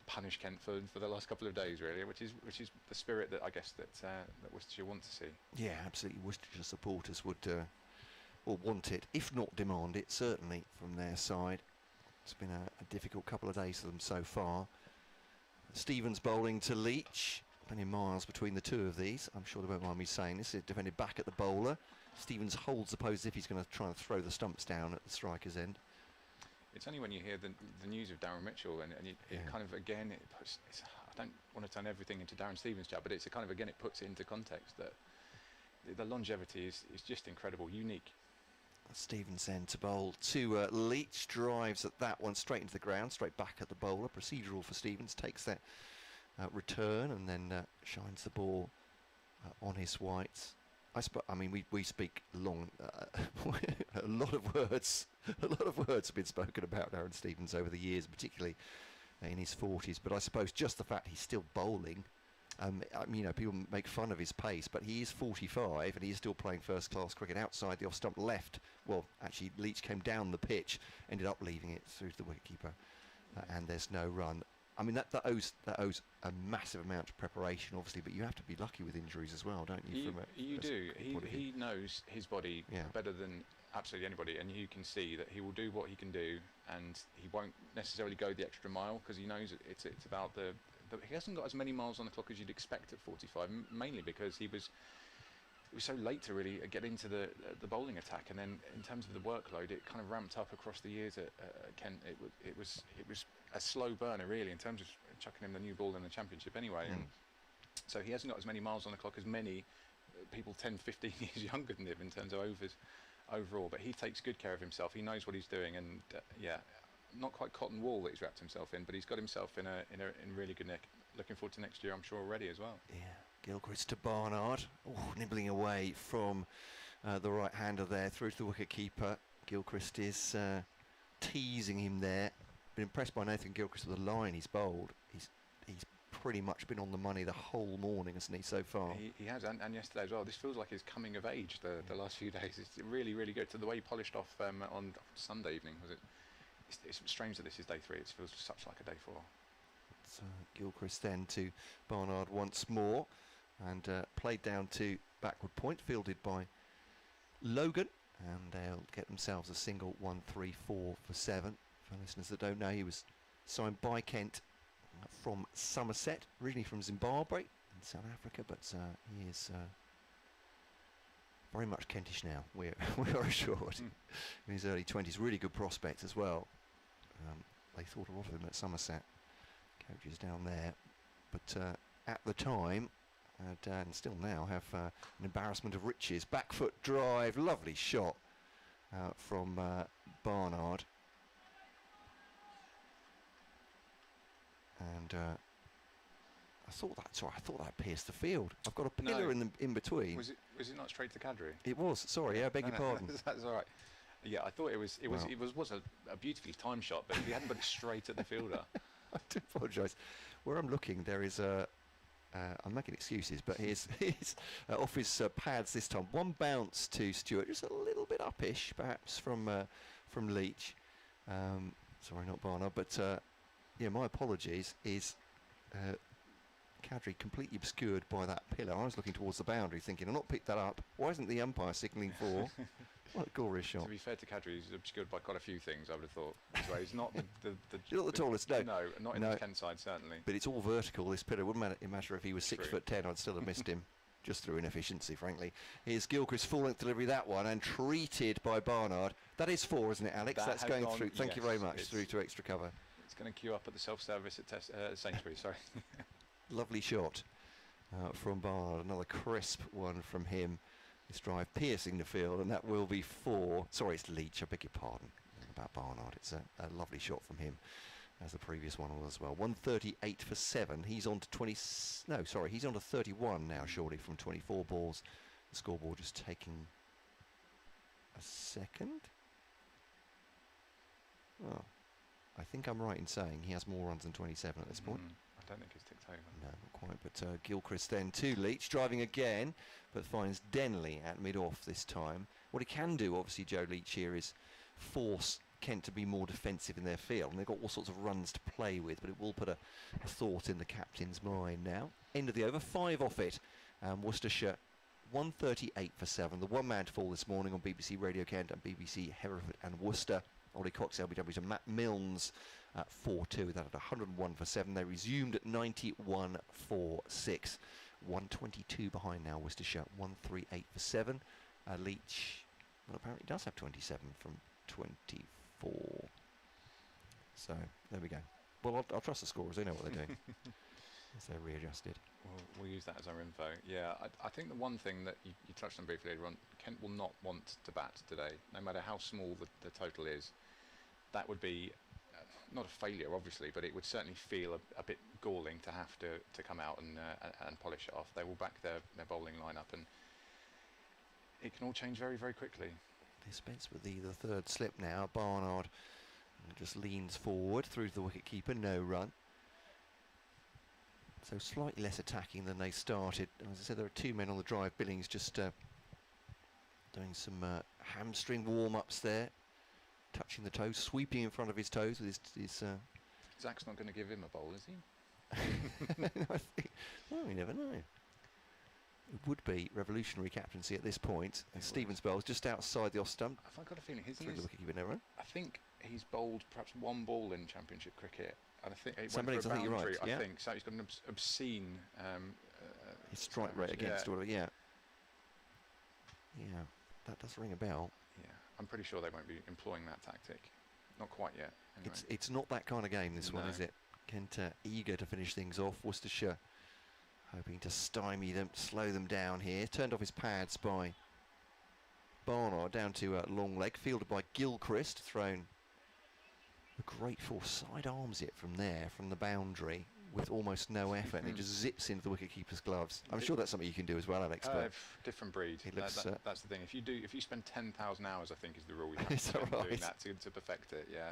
punish Kent for the last couple of days, really, which is the spirit that I guess that Worcestershire want to see. Yeah, absolutely. Worcestershire supporters would. Or want it, if not demand it, certainly from their side. It's been a difficult couple of days for them so far. Stevens bowling to Leach. Plenty of miles between the two of these. I'm sure they won't mind me saying this. It's defended back at the bowler. Stevens holds the pose as if he's going to try and throw the stumps down at the striker's end. It's only when you hear the news of Darren Mitchell and it kind of, again, it puts... I don't want to turn everything into Darren Stevens' chat, but it's a kind of, again, it puts it into context that the longevity is just incredible, unique. Stevens then to bowl to Leach, drives at that one straight into the ground, straight back at the bowler. Procedural for Stevens, takes that return and then shines the ball on his whites. I mean, we speak long, a lot of words have been spoken about Darren Stevens over the years, particularly in his 40s. But I suppose just the fact he's still bowling. I mean, you know, people make fun of his pace, but he is 45 and he is still playing first-class cricket outside the off-stump left. Well, actually, Leach came down the pitch, ended up leaving it through to the wicketkeeper, and there's no run. I mean, that owes a massive amount of preparation, obviously, but you have to be lucky with injuries as well, don't you? You do. He knows his body better than absolutely anybody, and you can see that he will do what he can do, and he won't necessarily go the extra mile because he knows it's about he hasn't got as many miles on the clock as you'd expect at 45, mainly because it was so late to really get into the bowling attack, and then in terms of the workload, it kind of ramped up across the years at Kent. It was a slow burner really in terms of chucking him the new ball in the championship anyway, and so he hasn't got as many miles on the clock as many people 10, 15 years younger than him in terms of overs overall. But he takes good care of himself. He knows what he's doing, and not quite cotton wool that he's wrapped himself in, but he's got himself in really good nick. Looking forward to next year, I'm sure, already as well. Yeah, Gilchrist to Barnard, nibbling away from the right-hander there through to the wicket-keeper. Gilchrist is teasing him there. Been impressed by Nathan Gilchrist with the line he's bowled. He's pretty much been on the money the whole morning, hasn't he, so far? He has, and yesterday as well. This feels like his coming of age the last few days. It's really, really good. So the way he polished off on Sunday evening, was it? It's strange that this is day 3. It feels such like a day 4. It's Gilchrist then to Barnard once more, and played down to backward point, fielded by Logan, and they'll get themselves a single 1-3-4 for 7. For listeners that don't know, he was signed by Kent from Somerset, originally from Zimbabwe in South Africa, but he is very much Kentish now, we are assured. In his early 20s, really good prospect as well. They thought a lot of him at Somerset, coaches down there, but at the time, and still now, have an embarrassment of riches. Back foot drive, lovely shot from Barnard. And I thought that pierced the field. I've got a pillar in between. Was it not straight to Cadbury? It was. Sorry, I beg your pardon. That's all right. Yeah, I thought it was a beautifully timed shot, but he hadn't put it straight at the fielder. I do apologise. Where I'm looking, there is a. I'm making excuses, but he's off his pads this time. One bounce to Stewart, just a little bit uppish, perhaps from Leach. Sorry, not Barnard, but yeah, my apologies. Is Cadbury completely obscured by that pillar? I was looking towards the boundary, thinking, I've not picked that up. Why isn't the umpire signalling for? What a glorious shot. To be fair to Cadbury, he's obscured by quite a few things, I would have thought. So he's not You're not the tallest, no. No, not in the Kent side, certainly. But it's all vertical, this pillar. Wouldn't matter if he was 6'10", I'd still have missed him, just through inefficiency, frankly. Here's Gilchrist, full-length delivery, that one, and treated by Barnard. That is 4, isn't it, Alex? That's going through. Thank you very much, through to extra cover. It's going to queue up at the self-service at Sainsbury's, sorry. Lovely shot from Barnard. Another crisp one from him. This drive piercing the field, and that will be 4. Sorry, it's Leach, I beg your pardon about Barnard. It's a lovely shot from him, as the previous one was as well. 138 for 7. He's on to 20. No, sorry, he's on to 31 now, surely, from 24 balls. The scoreboard just taking a second. Oh, I think I'm right in saying he has more runs than 27 at this point. I don't think it's ticked over. No, not quite, but Gilchrist then to Leach, driving again, but finds Denley at mid-off this time. What he can do, obviously, Joe Leach here, is force Kent to be more defensive in their field, and they've got all sorts of runs to play with, but it will put a thought in the captain's mind now. End of the over, 5 off it. Worcestershire 138 for 7. The one-man fall this morning on BBC Radio Kent and BBC Hereford and Worcester. Ollie Cox, LBW to Matt Milnes at 4-2. That at 101 for 7. They resumed at 91 for 6. 122 behind now. Worcestershire 138 for 7. Leach, well, apparently does have 27 from 24. So there we go. Well, I'll trust the scorers. They know what they're doing. As they're readjusted. We'll use that as our info. Yeah, I think the one thing that you touched on briefly later on, Kent will not want to bat today, no matter how small the total is. That would be not a failure, obviously, but it would certainly feel a bit galling to have to come out and polish it off. They will back their bowling lineup, and it can all change very, very quickly. Dispense with the third slip now. Barnard just leans forward through to the wicket-keeper, no run. So slightly less attacking than they started. As I said, there are 2 men on the drive. Billings just doing some hamstring warm-ups there. Touching the toes, sweeping in front of his toes with his Zach's not going to give him a bowl, is he? I think, well, you never know. It would be revolutionary captaincy at this point. And Stephen Spell's just outside the off stump. I've got a feeling I think he's bowled perhaps 1 ball in Championship cricket. And I think I think you're right. I think so. He's got an obscene his strike rate against all of it. Yeah, that does ring a bell. Yeah, I'm pretty sure they won't be employing that tactic. Not quite yet. Anyway. It's not that kind of game, this one, is it? Kent eager to finish things off. Worcestershire hoping to stymie them, slow them down here. Turned off his pads by Barnard down to long leg, fielded by Gilchrist, thrown a grateful side arms it from there, from the boundary, with almost no effort, and it just zips into the wicket-keeper's gloves. I'm sure that's something you can do as well, Alex. But different breed. That's the thing. If you spend 10,000 hours, I think is the rule. You have to doing that to perfect it. Yeah.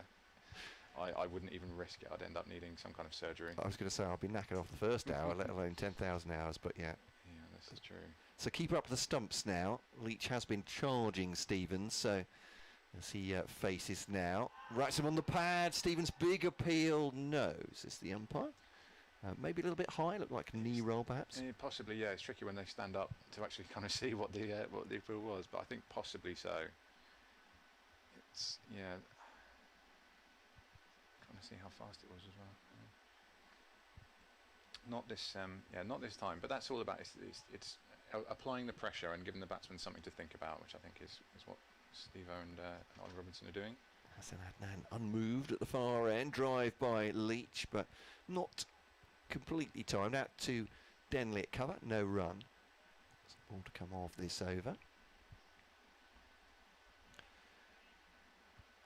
I wouldn't even risk it. I'd end up needing some kind of surgery. I was going to say, I'll be knackered off the first hour, let alone 10,000 hours, but yeah. Yeah, this is true. So keep up the stumps now. Leach has been charging Stevens, so as he faces now. Writes him on the pad. Stevens, big appeal. No. Is this the umpire? Maybe a little bit high, look like a knee roll perhaps. Possibly, yeah. It's tricky when they stand up to actually kind of see what the appeal was, but I think possibly so. It's, yeah. Trying to see how fast it was as well. Not this, not this time. But that's all about. It's applying the pressure and giving the batsman something to think about, which I think is what Steve-O and Ollie Robinson are doing. Hassan Adnan unmoved at the far end, drive by Leach, but not completely timed. Out to Denley at cover, no run. There's a ball to come off this over.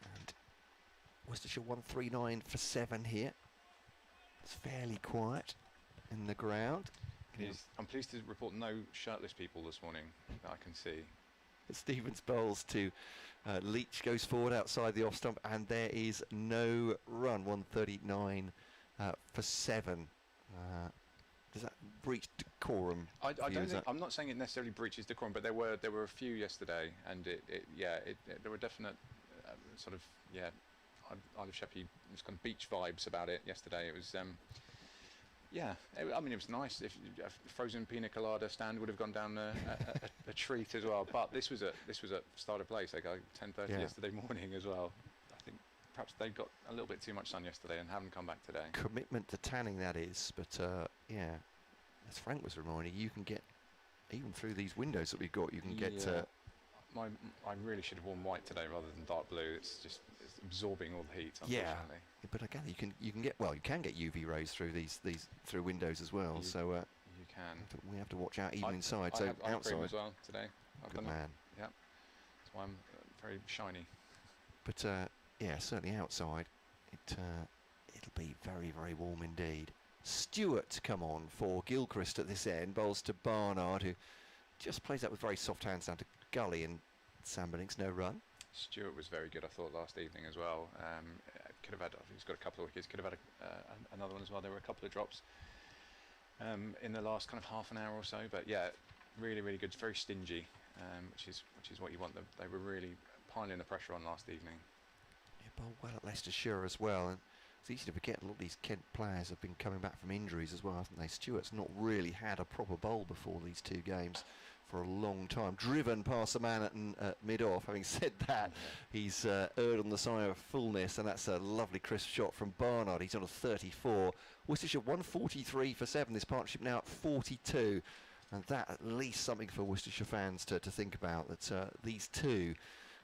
And Worcestershire 139 for 7 here. It's fairly quiet in the ground. I'm pleased to report no shirtless people this morning that I can see. Stevens bowls to Leach, goes forward outside the off stump, and there is no run. 139 for 7. Does that breach decorum? I don't think, I'm not saying it necessarily breaches decorum, but there were a few yesterday, and there were definite sort of Isle of Sheppey, just kind of beach vibes about it yesterday. It was. I mean, it was nice. If a frozen pina colada stand would have gone down a treat as well. But this was at start of play, so 10:30 yesterday morning as well. I think perhaps they got a little bit too much sun yesterday and haven't come back today. Commitment to tanning, that is. But as Frank was reminding, you can get even through these windows that we've got. You can get. I really should have worn white today rather than dark blue. It's absorbing all the heat, unfortunately. Yeah, but again, you can get UV rays through these through windows as well. So you can. We have to watch out even inside. So I have outside cream as well today. Good man. Yeah, that's why I'm very shiny. But certainly outside, it'll be very, very warm indeed. Stewart to come on for Gilchrist at this end. Bowls to Barnard, who just plays that with very soft hands down to Gully, and Sam Bennings, no run. Stewart was very good, I thought, last evening as well. Could have had, he's got a couple of wickets, could have had another one as well. There were a couple of drops in the last kind of half an hour or so, but yeah, really, really good. Very stingy, which is what you want. They were really piling the pressure on last evening. Yeah, bowled well at Leicestershire as well, and it's easy to forget a lot of these Kent players have been coming back from injuries as well, haven't they? Stewart's not really had a proper bowl before these 2 games for a long time. Driven past the man at mid-off. Having said that, he's erred on the side of fullness, and that's a lovely crisp shot from Barnard. He's on a 34. Worcestershire 143 for 7. This partnership now at 42. And that at least something for Worcestershire fans to think about, that these two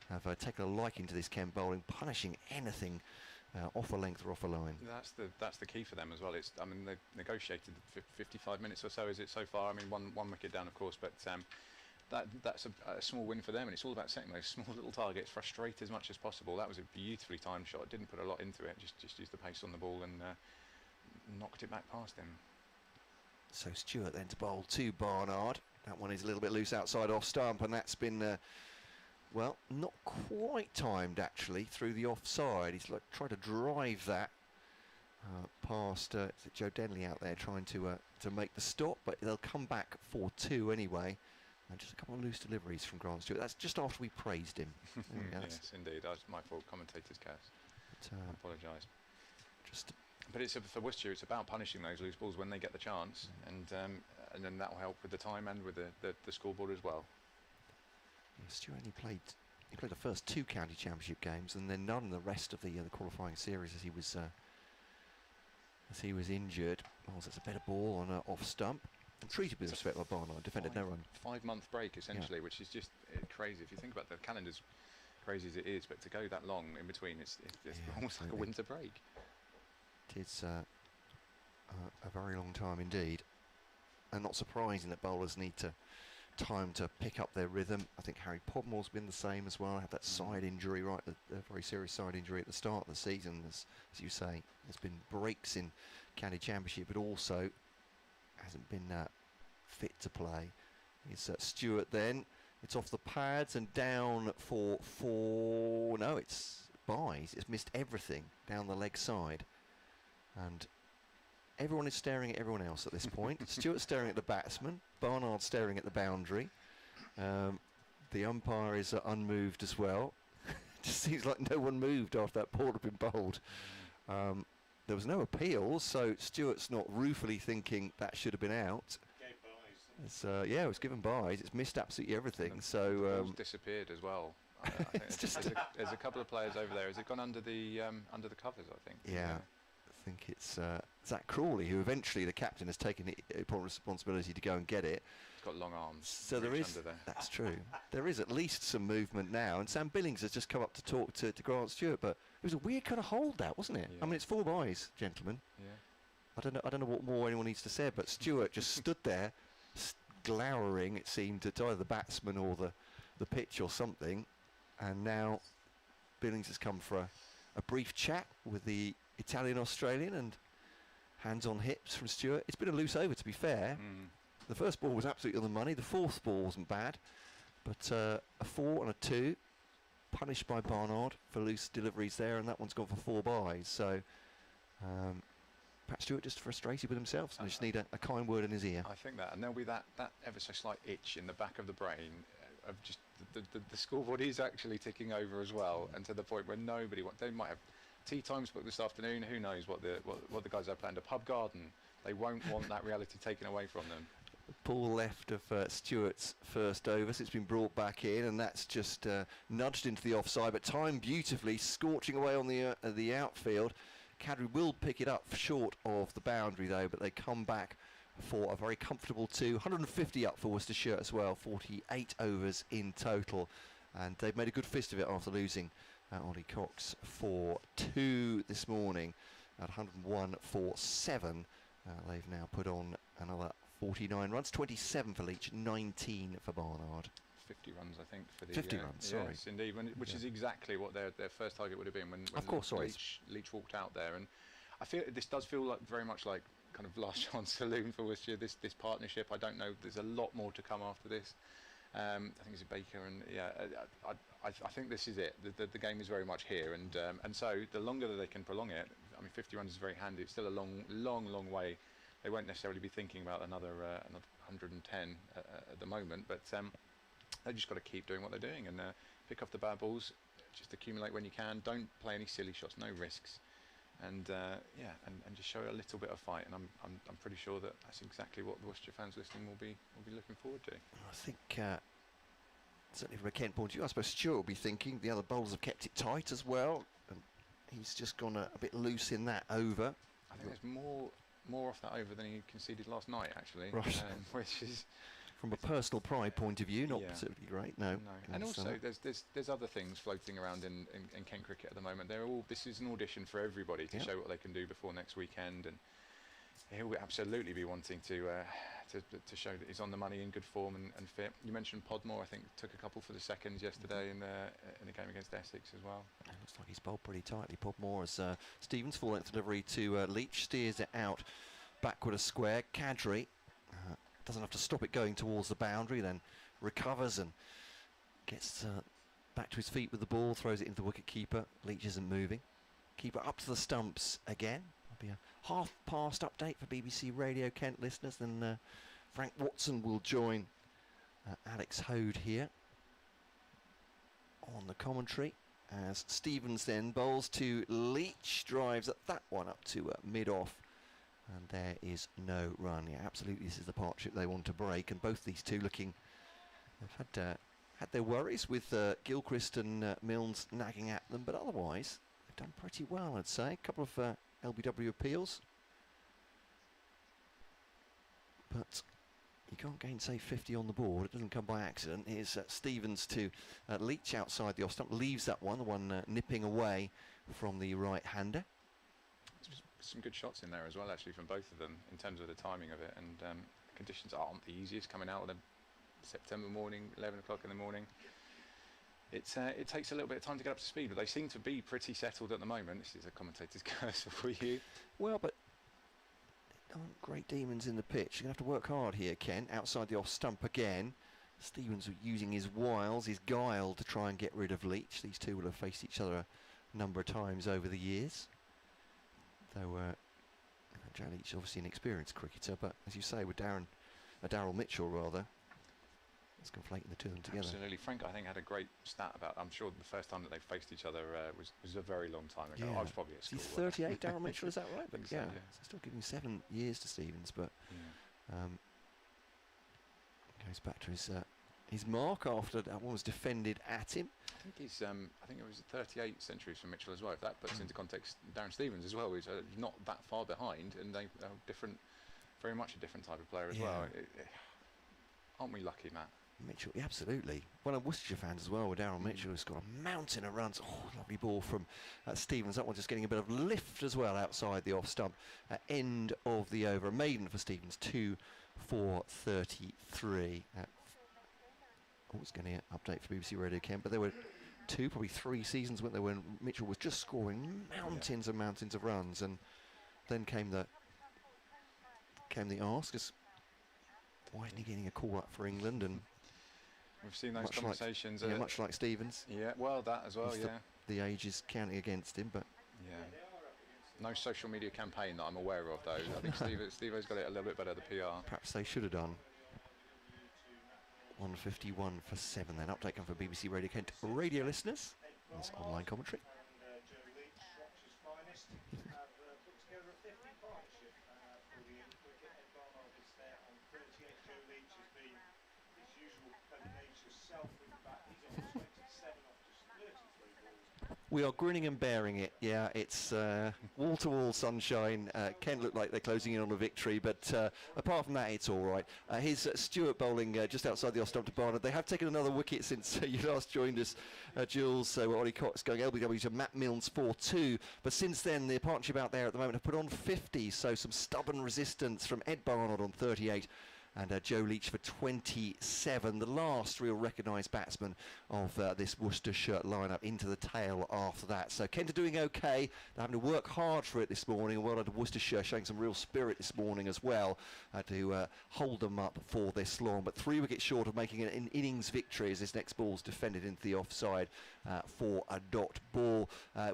have taken a liking to this Kent bowling, punishing anything off a length or off a line. That's the key for them as well. I mean, they've negotiated 55 minutes or so, is it so far? I mean, one wicket down, of course, but that's a small win for them, and it's all about setting those small little targets, frustrate as much as possible. That was a beautifully timed shot. Didn't put a lot into it. Just used the pace on the ball and knocked it back past him. So Stewart then to bowl to Barnard. That one is a little bit loose outside off stump, and that's been well, not quite timed actually through the offside. He's tried to drive that past is it Joe Denley out there trying to make the stop, but they'll come back for 2 anyway. And just a couple of loose deliveries from Grant Stewart. That's just after we praised him. Yes, indeed. That's my fault. Commentator's curse. I apologise. But it's for Worcestershire. It's about punishing those loose balls when they get the chance, and then that will help with the time and with the scoreboard as well. Stewart only played the first 2 county championship games, and then none in the rest of the qualifying series as he was injured. Oh, that's a better ball on off stump. And treated with respect by Barnard. Defended no run. 5-month break essentially, which is just crazy. If you think about the calendar's crazy as it is, but to go that long in between, it's almost like a winter break. It's a very long time indeed, and not surprising that bowlers need time to pick up their rhythm. I think Harry Podmore's been the same as well. Had that side injury, a very serious side injury at the start of the season. As you say, there's been breaks in county championship, but also hasn't been fit to play. It's Stewart then. It's off the pads and down for 4. No, it's buys. It's missed everything down the leg side. And everyone is staring at everyone else at this point. Stewart's staring at the batsman. Barnard staring at the boundary. The umpire is unmoved as well. Just seems like no one moved after that ball had been bowled. There was no appeal, so Stewart's not ruefully thinking that should have been out. It's, yeah, it was given byes. It's missed absolutely everything. So the ball's disappeared as well. I think there's a couple of players over there. Has it gone under the covers? I think. Yeah, I think it's Zach Crawley, who eventually the captain has taken the responsibility to go and get it. He's got long arms. So there is. That's true. There is at least some movement now, and Sam Billings has just come up to talk to Grant Stewart, but it was a weird kind of hold, that wasn't it? Yeah. I mean, it's 4 byes, gentlemen. Yeah. I don't know what more anyone needs to say, but Stewart just stood there, glowering. It seemed at either the batsman or the pitch or something, and now Billings has come for a brief chat with the Italian Australian, and hands on hips from Stewart. It's been a loose over, to be fair. The first ball was absolutely on the money. The fourth ball wasn't bad, but a 4 and a 2, punished by Barnard for loose deliveries there, and that one's gone for 4 byes. So Pat Stewart just frustrated with himself, so just need a kind word in his ear. I think that, and there'll be that ever so slight itch in the back of the brain of just the scoreboard is actually ticking over as well, and to the point where nobody they might have tea times booked this afternoon. Who knows what the guys have planned? A pub garden. They won't want that reality taken away from them. Ball left of Stewart's first over, so it's been brought back in, and that's just nudged into the offside, but timed beautifully, scorching away on the outfield. Canterbury will pick it up short of the boundary though, but they come back for a very comfortable 2. 150 up for Worcestershire as well, 48 overs in total, and they've made a good fist of it after losing Ollie Cox for 2 this morning at 101 for 7. They've now put on another 49 runs, 27 for Leach, 19 for Barnard. 50 runs, I think, for the 50 runs. Sorry, yes, indeed, which is exactly what their first target would have been when of course, Leach walked out there. And I feel this does feel like very much like kind of last chance saloon for Worcestershire. This partnership. I don't know. There's a lot more to come after this. I think it's Baker, and I think this is it. The game is very much here, and so the longer that they can prolong it, I mean, 50 runs is very handy. It's still a long way. They won't necessarily be thinking about another 110 at the moment, but they've just got to keep doing what they're doing and pick off the bad balls, just accumulate when you can. Don't play any silly shots, no risks, and and just show a little bit of fight. And I'm pretty sure that that's exactly what the Worcestershire fans listening will be looking forward to. I think certainly from a Kent point of view, I suppose Stewart will be thinking the other bowlers have kept it tight as well, and he's just gone a bit loose in that over. I think there's more off that over than he conceded last night, actually, right. Which is, from a personal pride point of view, not particularly great. No. And also there's other things floating around in Kent cricket at the moment. This is an audition for everybody to show what they can do before next weekend, and he'll absolutely be wanting to show that he's on the money, in good form and fit. You mentioned Podmore. I think took a couple for the seconds yesterday in the game against Essex as well. It looks like he's bowled pretty tightly. Podmore as Stevens full length delivery to Leach, steers it out backward a square. Kadri doesn't have to stop it going towards the boundary, then recovers and gets back to his feet with the ball, throws it into the wicket keeper. Leach isn't moving. Keeper up to the stumps again. Be a half-past update for BBC Radio Kent listeners. Then Frank Watson will join Alex Hode here on the commentary as Stevens then bowls to Leach, drives that one up to mid-off, and there is no run. Yeah, absolutely, this is the partnership they want to break, and both these two looking, they've had their worries with Gilchrist and Milnes nagging at them, but otherwise they've done pretty well, I'd say. A couple of LBW appeals, but you can't gainsay 50 on the board. It doesn't come by accident. Here's Stevens to Leach outside the off stump, leaves that one, the one nipping away from the right-hander. Some good shots in there as well, actually, from both of them in terms of the timing of it, and conditions aren't the easiest coming out of the September morning, 11 o'clock in the morning. It takes a little bit of time to get up to speed, but they seem to be pretty settled at the moment. This is a commentator's curse for you. Well, but aren't great demons in the pitch. You're going to have to work hard here, Ken. Outside the off stump again. Stevens using his wiles, his guile to try and get rid of Leach. These two will have faced each other number of times over the years. Though Joe Leach obviously an experienced cricketer, but as you say, with Daryl Mitchell rather, it's conflating the two of them together. Absolutely. Frank, I think, had a great stat about, I'm sure the first time that they faced each other was a very long time ago. Yeah. I was probably at school. He's 38, Daryl Mitchell, is that right? But So, yeah, so still giving 7 years to Stevens, but goes back to his mark after that one was defended at him. I think he's. I think it was 38 centuries for Mitchell as well. If that puts into context, Darren Stevens as well is not that far behind, and they are different, very much a different type of player as well. Aren't we lucky, Matt? Mitchell, yeah, absolutely. One of Worcestershire fans as well, with Daryl Mitchell, who's got a mountain of runs. Oh, lovely ball from Stevens. That one just getting a bit of lift as well outside the off stump. End of the over. A maiden for Stevens, 2 for 33. I was going to update for BBC Radio Kent, but there were 2, probably 3 seasons, weren't there, when Mitchell was just scoring mountains and mountains of runs, and then came the ask, as why isn't he getting a call up for England? And we've seen those conversations. Much like Stevens. Yeah, well, that as well. Yeah, the age is counting against him, but yeah, no social media campaign that I'm aware of, though. I think Steve-O's got it a little bit better, the PR. Perhaps they should have done. 151 for 7 then. Update come from BBC Radio Kent radio listeners. That's online commentary. We are grinning and bearing it. Yeah, it's wall-to-wall sunshine. Kent look like they're closing in on a victory, but apart from that, it's all right. Here's Stewart bowling just outside the off-stump to Barnard. They have taken another wicket since you last joined us, Jules. So Ollie Cox going LBW to Matt Milnes 4-2. But since then, the partnership out there at the moment have put on 50, so some stubborn resistance from Ed Barnard on 38. And Joe Leach for 27, the last real recognised batsman of this Worcestershire lineup into the tail after that. So Kent are doing okay. They're having to work hard for it this morning, and well done to Worcestershire, showing some real spirit this morning as well to hold them up for this long. But 3 wickets short of making an innings victory as this next ball's defended into the offside for a dot ball.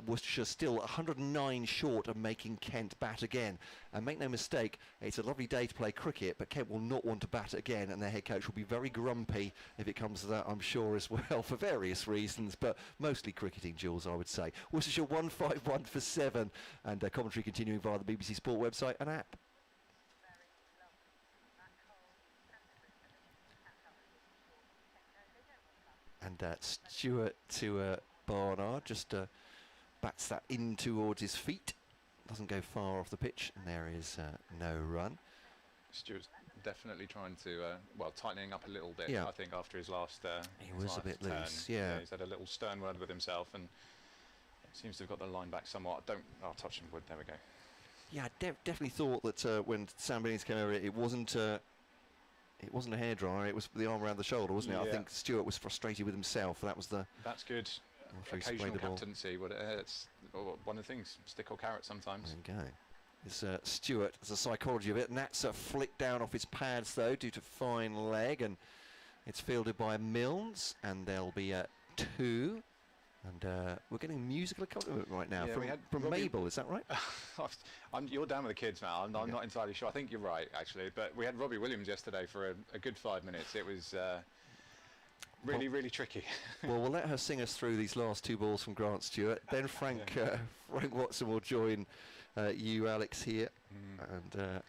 Worcestershire still 109 short of making Kent bat again. And make no mistake, it's a lovely day to play cricket, but Kent will not want to bat again, and their head coach will be very grumpy if it comes to that, I'm sure, as well, for various reasons, but mostly cricketing, Jules, I would say. Worcestershire 151 for 7, and commentary continuing via the BBC Sport website and app. And Stewart to Barnard, just bats that in towards his feet. Doesn't go far off the pitch, and there is no run. Stewart's definitely trying to, tightening up a little bit, Yeah. I think, after his last He was a bit turn. loose, yeah. He's had a little stern word with himself, and seems to have got the line back somewhat. I'll touch him wood, there we go. Yeah, I definitely thought that when Sam Bennings came over, it wasn't a hairdryer, it was the arm around the shoulder, wasn't it? I Yeah. think Stewart was frustrated with himself. That was the... That's good. after he Occasional sprayed the ball. captaincy, but it's one of the things, stick or carrot sometimes. There you go. It's Stewart, as a psychology of it, and that's a flick down off his pads, though, due to fine leg, and it's fielded by Milnes, and there'll be 2. And we're getting musical accompaniment right now from Mabel, is that right? You're down with the kids now. I'm not entirely sure. I think you're right, actually. But we had Robbie Williams yesterday for a good 5 minutes. It was really tricky. Well, we'll let her sing us through these last 2 balls from Grant Stewart. Then Frank Watson will join you, Alex, here. And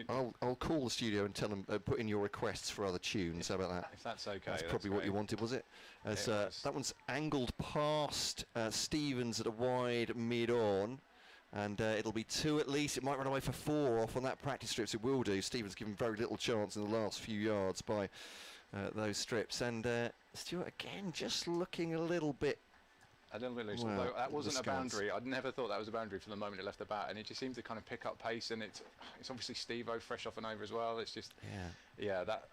I'll call the studio and tell them, put in your requests for other tunes. How about that? If that's okay. That's probably what you wanted, was it? As that one's angled past Stevens at a wide mid-on. And it'll be 2 at least. It might run away for 4 off on that practice strips. It will do. Stevens given very little chance in the last few yards by those strips. And Stewart again just looking a little bit loose. Although that wasn't a boundary. I'd never thought that was a boundary from the moment it left the bat, and it just seemed to kind of pick up pace. And it's obviously Steve-O fresh off and over as well. It's just that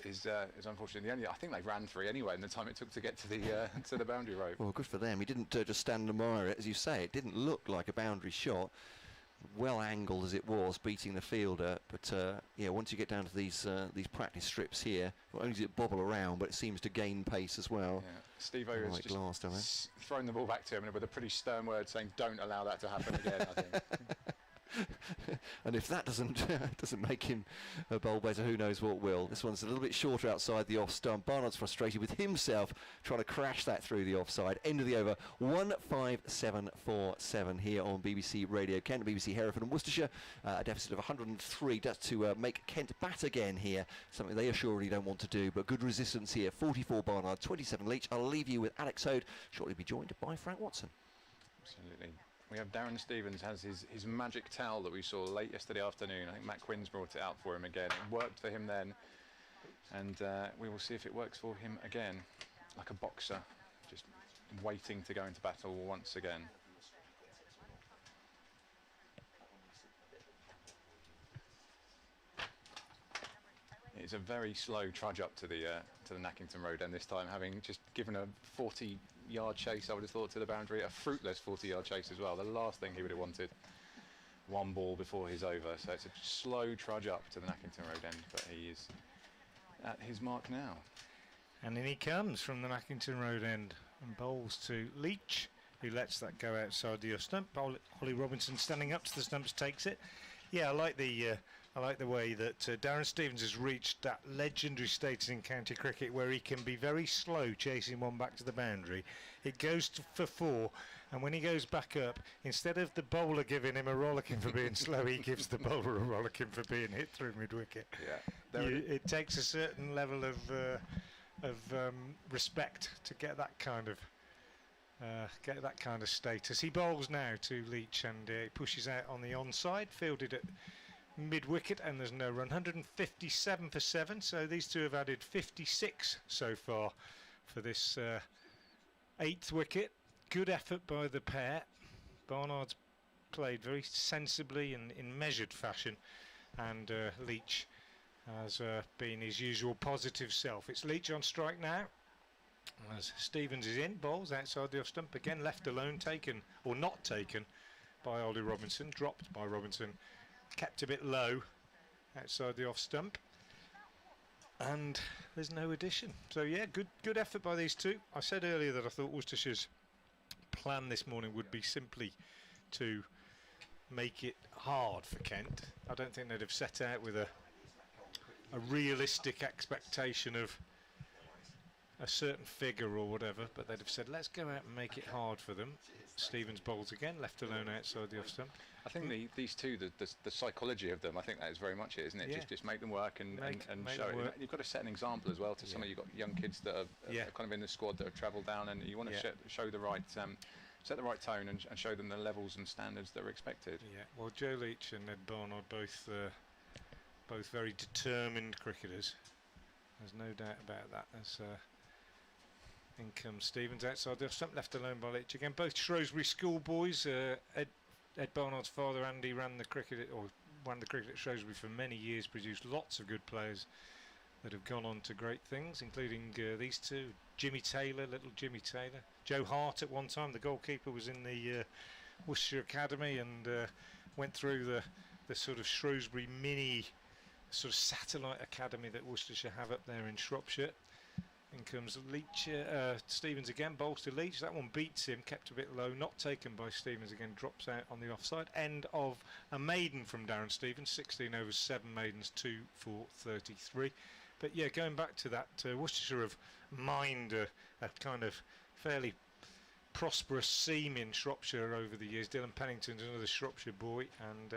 is unfortunately the only. I think they ran 3 anyway in the time it took to get to the boundary rope. Well, good for them. He didn't just stand and admire it, as you say. It didn't look like a boundary shot. well angled as it was, beating the fielder. But yeah, once you get down to these practice strips here, not only does it bobble around, but it seems to gain pace as well. Yeah. Steve-O has Like just thrown the ball back to him with a pretty stern word saying, "Don't allow that to happen again." I think. And if that doesn't make him bowl better, who knows what will. This one's a little bit shorter outside the off stump. Barnard's frustrated with himself trying to crash that through the offside. End of the over, 157.47 here on BBC Radio Kent, BBC Hereford and Worcestershire. A deficit of 103. That's to make Kent bat again here, something they assuredly don't want to do, but good resistance here. 44 Barnard, 27 Leach. I'll leave you with Alex Hode, shortly be joined by Frank Watson. Absolutely. We have Darren Stevens has his magic towel that we saw late yesterday afternoon. I think Matt Quinn's brought it out for him again. It worked for him then, and we will see if it works for him again. Like a boxer, just waiting to go into battle once again. It's a very slow trudge up to the Nackington Road end this time, having just given a 40-yard chase, I would have thought, to the boundary, a fruitless 40-yard chase as well. The last thing he would have wanted, one ball before he's over. So it's a slow trudge up to the Nackington Road end, but he is at his mark now. And in he comes from the Nackington Road end and bowls to Leach, who lets that go outside the stump. Ollie Robinson standing up to the stumps, takes it. Yeah, I like the way that Darren Stevens has reached that legendary status in county cricket where he can be very slow chasing one back to the boundary. It goes for 4, and when he goes back up, instead of the bowler giving him a rollicking for being slow, he gives the bowler a rollicking for being hit through mid-wicket. Yeah, It takes a certain level of respect to get that kind of status. He bowls now to Leach, and he pushes out on the onside, fielded at mid-wicket, and there's no run. 157 for 7, so these two have added 56 so far for this 8th wicket. Good effort by the pair. Barnard's played very sensibly and in measured fashion, and Leach has been his usual positive self. It's Leach on strike now, as Stevens is in, bowls outside the off stump again, left alone, taken or not taken by Ollie Robinson, dropped by Robinson, kept a bit low outside the off stump, and there's no addition. So yeah, good effort by these two. I said earlier that I thought Worcestershire's plan this morning would be simply to make it hard for Kent. I don't think they'd have set out with a realistic expectation of a certain figure or whatever, but they'd have said, let's go out and make it hard for them. Stevens bowls again, left alone outside the off stump. I think these two, the psychology of them, I think that is very much it, isn't it? Yeah. Just make them work and show it. You've got to set an example as well to some of you've got young kids that are kind of in the squad that have travelled down, and you want to show the right, set the right tone and show them the levels and standards that are expected. Yeah. Well, Joe Leach and Ned Barnard both very determined cricketers. There's no doubt about that. In comes Stevens outside the off stump, left alone by Leach again. Both Shrewsbury schoolboys. Ed Barnard's father, Andy, ran the cricket at Shrewsbury for many years, produced lots of good players that have gone on to great things, including these two, Jimmy Taylor, little Jimmy Taylor. Joe Hart at one time, the goalkeeper, was in the Worcestershire Academy and went through the sort of Shrewsbury mini sort of satellite academy that Worcestershire have up there in Shropshire. In comes Leach, Stevens again, bowls to Leach. That one beats him, kept a bit low, not taken by Stevens again, drops out on the offside. End of a maiden from Darren Stevens, 16 overs, 7 maidens, 2 for 33. But yeah, going back to that, Worcestershire have mined a kind of fairly prosperous seam in Shropshire over the years. Dylan Pennington's another Shropshire boy, and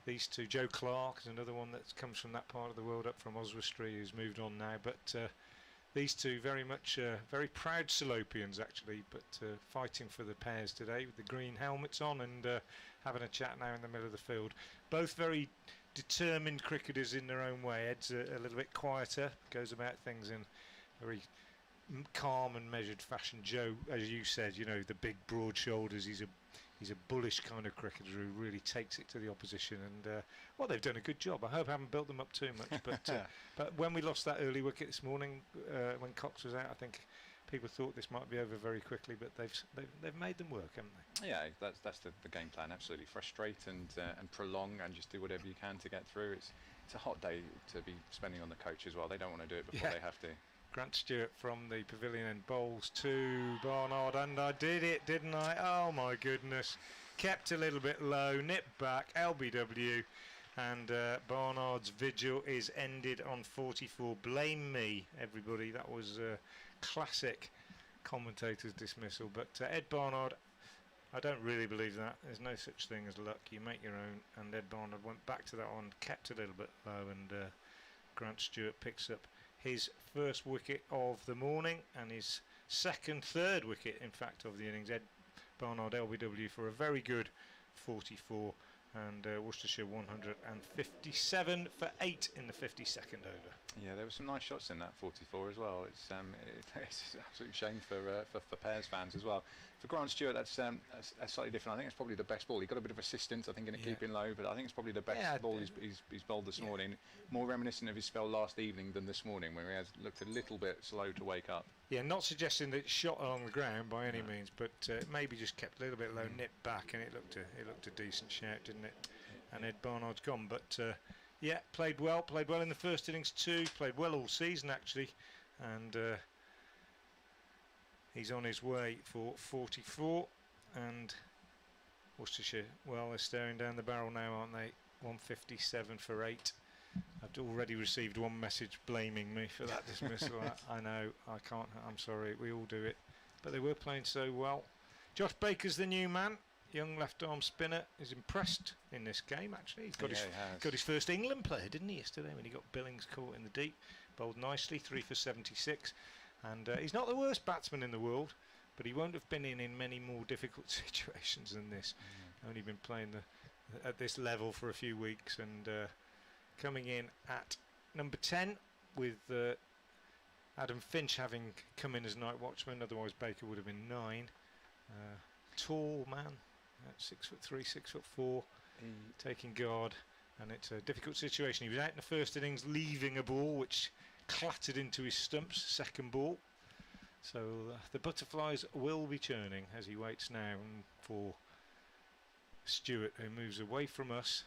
these two, Joe Clark is another one that comes from that part of the world, up from Oswestry, who's moved on now. But these two very much, very proud Salopians actually, but fighting for the pairs today with the green helmets on and having a chat now in the middle of the field. Both very determined cricketers in their own way. Ed's a little bit quieter, goes about things in very calm and measured fashion. Joe, as you said, you know, the big broad shoulders, he's a bullish kind of cricketer who really takes it to the opposition, and well, they've done a good job. I hope I haven't built them up too much, but when we lost that early wicket this morning, when Cox was out, I think people thought this might be over very quickly, but they've made them work, haven't they? Yeah, that's the game plan. Absolutely, frustrate and prolong, and just do whatever you can to get through. It's a hot day to be spending on the coach as well. They don't want to do it before they have to. Grant Stewart from the pavilion end bowls to Barnard, and I did it, didn't I? Oh my goodness. Kept a little bit low, nipped back, LBW, and Barnard's vigil is ended on 44. Blame me, everybody. That was classic commentator's dismissal. But Ed Barnard, I don't really believe that. There's no such thing as luck. You make your own, and Ed Barnard went back to that one, kept a little bit low, and Grant Stewart picks up his first wicket of the morning and his third wicket, in fact, of the innings. Ed Barnard LBW for a very good 44, and Worcestershire 157 for 8 in the 52nd over. Yeah, there were some nice shots in that 44 as well. It's an absolute shame for Pears fans as well. For Grant Stewart, that's slightly different. I think it's probably the best ball. He got a bit of assistance, I think, in a keeping low, but I think it's probably the best ball he's bowled this morning. More reminiscent of his spell last evening than this morning, where he has looked a little bit slow to wake up. Yeah, not suggesting that it's shot along the ground by any means, but maybe just kept a little bit low, nipped back, and it looked a decent shout, didn't it? And Ed Barnard's gone, but yeah, played well in the first innings too. Played well all season actually, and he's on his way for 44. And Worcestershire, well, they're staring down the barrel now, aren't they? 157 for 8. I've already received one message blaming me for that dismissal. I know, I can't. I'm sorry. We all do it, but they were playing so well. Josh Baker's the new man. Young left-arm spinner is impressed in this game. Actually, he's got his first England player, didn't he, yesterday when he got Billings caught in the deep. Bowled nicely, 3 for 76, and he's not the worst batsman in the world, but he won't have been in many more difficult situations than this. Only been playing at this level for a few weeks, and coming in at number 10 with Adam Finch having come in as night watchman. Otherwise, Baker would have been 9. Tall man. 6'3", 6'4", taking guard, and it's a difficult situation. He was out in the first innings, leaving a ball which clattered into his stumps. Second ball, so the butterflies will be churning as he waits now for Stewart, who moves away from us.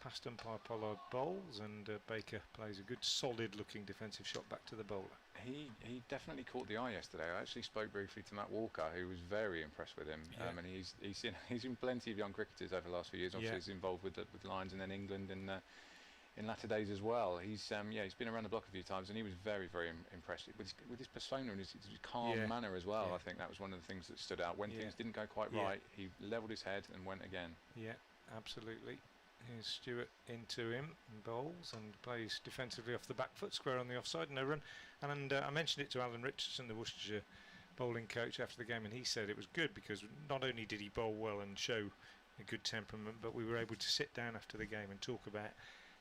Past umpire Pollard bowls, and Baker plays a good, solid-looking defensive shot back to the bowler. He definitely caught the eye yesterday. I actually spoke briefly to Matt Walker, who was very impressed with him. And he's seen plenty of young cricketers over the last few years. Obviously, he's involved with Lions and then England in latter days as well. He's been around the block a few times, and he was very, very impressed with his persona and his calm manner as well. I think that was one of the things that stood out. When things didn't go quite right, he levelled his head and went again. Yeah, absolutely. Here's Stewart into him and bowls and plays defensively off the back foot, square on the offside, no run. And I mentioned it to Alan Richardson, the Worcestershire bowling coach, after the game, and he said it was good because not only did he bowl well and show a good temperament, but we were able to sit down after the game and talk about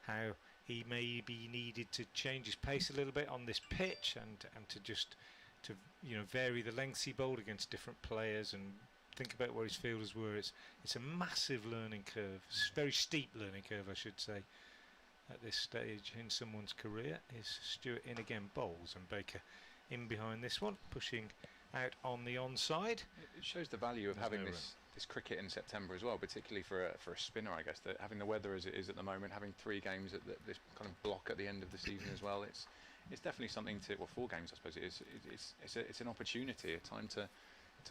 how he maybe needed to change his pace a little bit on this pitch and to just vary the lengths he bowled against different players and think about where his fielders were. It's a massive learning curve, very steep learning curve, I should say, at this stage in someone's career. Is Stewart in again, bowls, and Baker in behind this one, pushing out on the onside. It shows the value of having this cricket in September as well, particularly for a spinner, I guess. That having the weather as it is at the moment, having 3 games at this kind of block at the end of the season as well, it's definitely something to. Well, 4 games, I suppose it is. It's an opportunity, a time to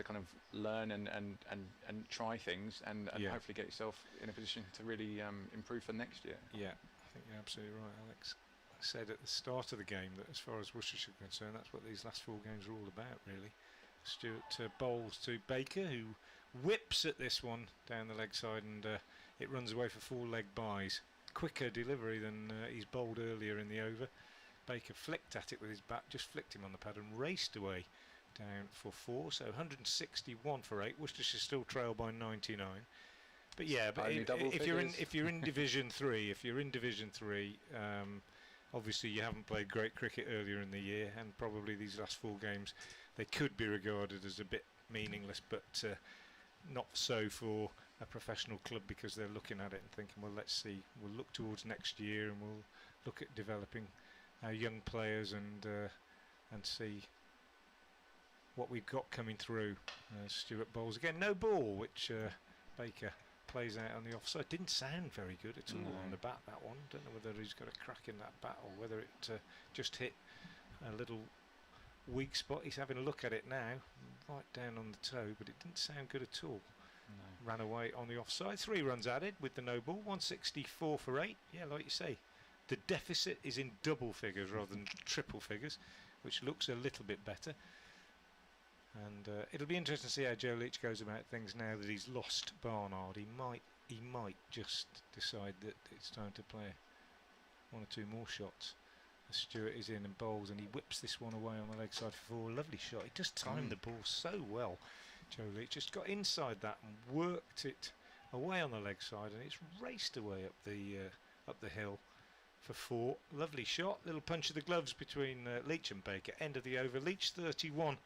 kind of learn and try things and hopefully get yourself in a position to really improve for next year. Yeah, I think you're absolutely right, Alex. I said at the start of the game that as far as Worcestershire are concerned, that's what these last 4 games are all about, really. Stewart bowls to Baker, who whips at this one down the leg side, and it runs away for 4 leg byes. Quicker delivery than he's bowled earlier in the over. Baker flicked at it with his bat, just flicked him on the pad and raced away down for 4, so 161 for 8. Worcestershire still trail by 99. But yeah, but if you're in Division 3, obviously you haven't played great cricket earlier in the year, and probably these last 4 games they could be regarded as a bit meaningless, but not so for a professional club, because they're looking at it and thinking, well, let's see, we'll look towards next year and we'll look at developing our young players and see what we've got coming through. Stewart bowls again, no ball, which Baker plays out on the offside. Didn't sound very good at all on the bat, that one. Don't know whether he's got a crack in that bat or whether it just hit a little weak spot. He's having a look at it now, right down on the toe, but it didn't sound good at all. No. Ran away on the offside. 3 runs added with the no ball. 164 for 8. Yeah, like you say, the deficit is in double figures rather than triple figures, which looks a little bit better. And it'll be interesting to see how Joe Leach goes about things now that he's lost Barnard. He might just decide that it's time to play 1 or 2 more shots. As Stewart is in and bowls, and he whips this one away on the leg side for 4. Lovely shot. He just timed the ball so well. Joe Leach just got inside that and worked it away on the leg side, and it's raced away up the hill for 4. Lovely shot. Little punch of the gloves between Leach and Baker. End of the over. Leach 31.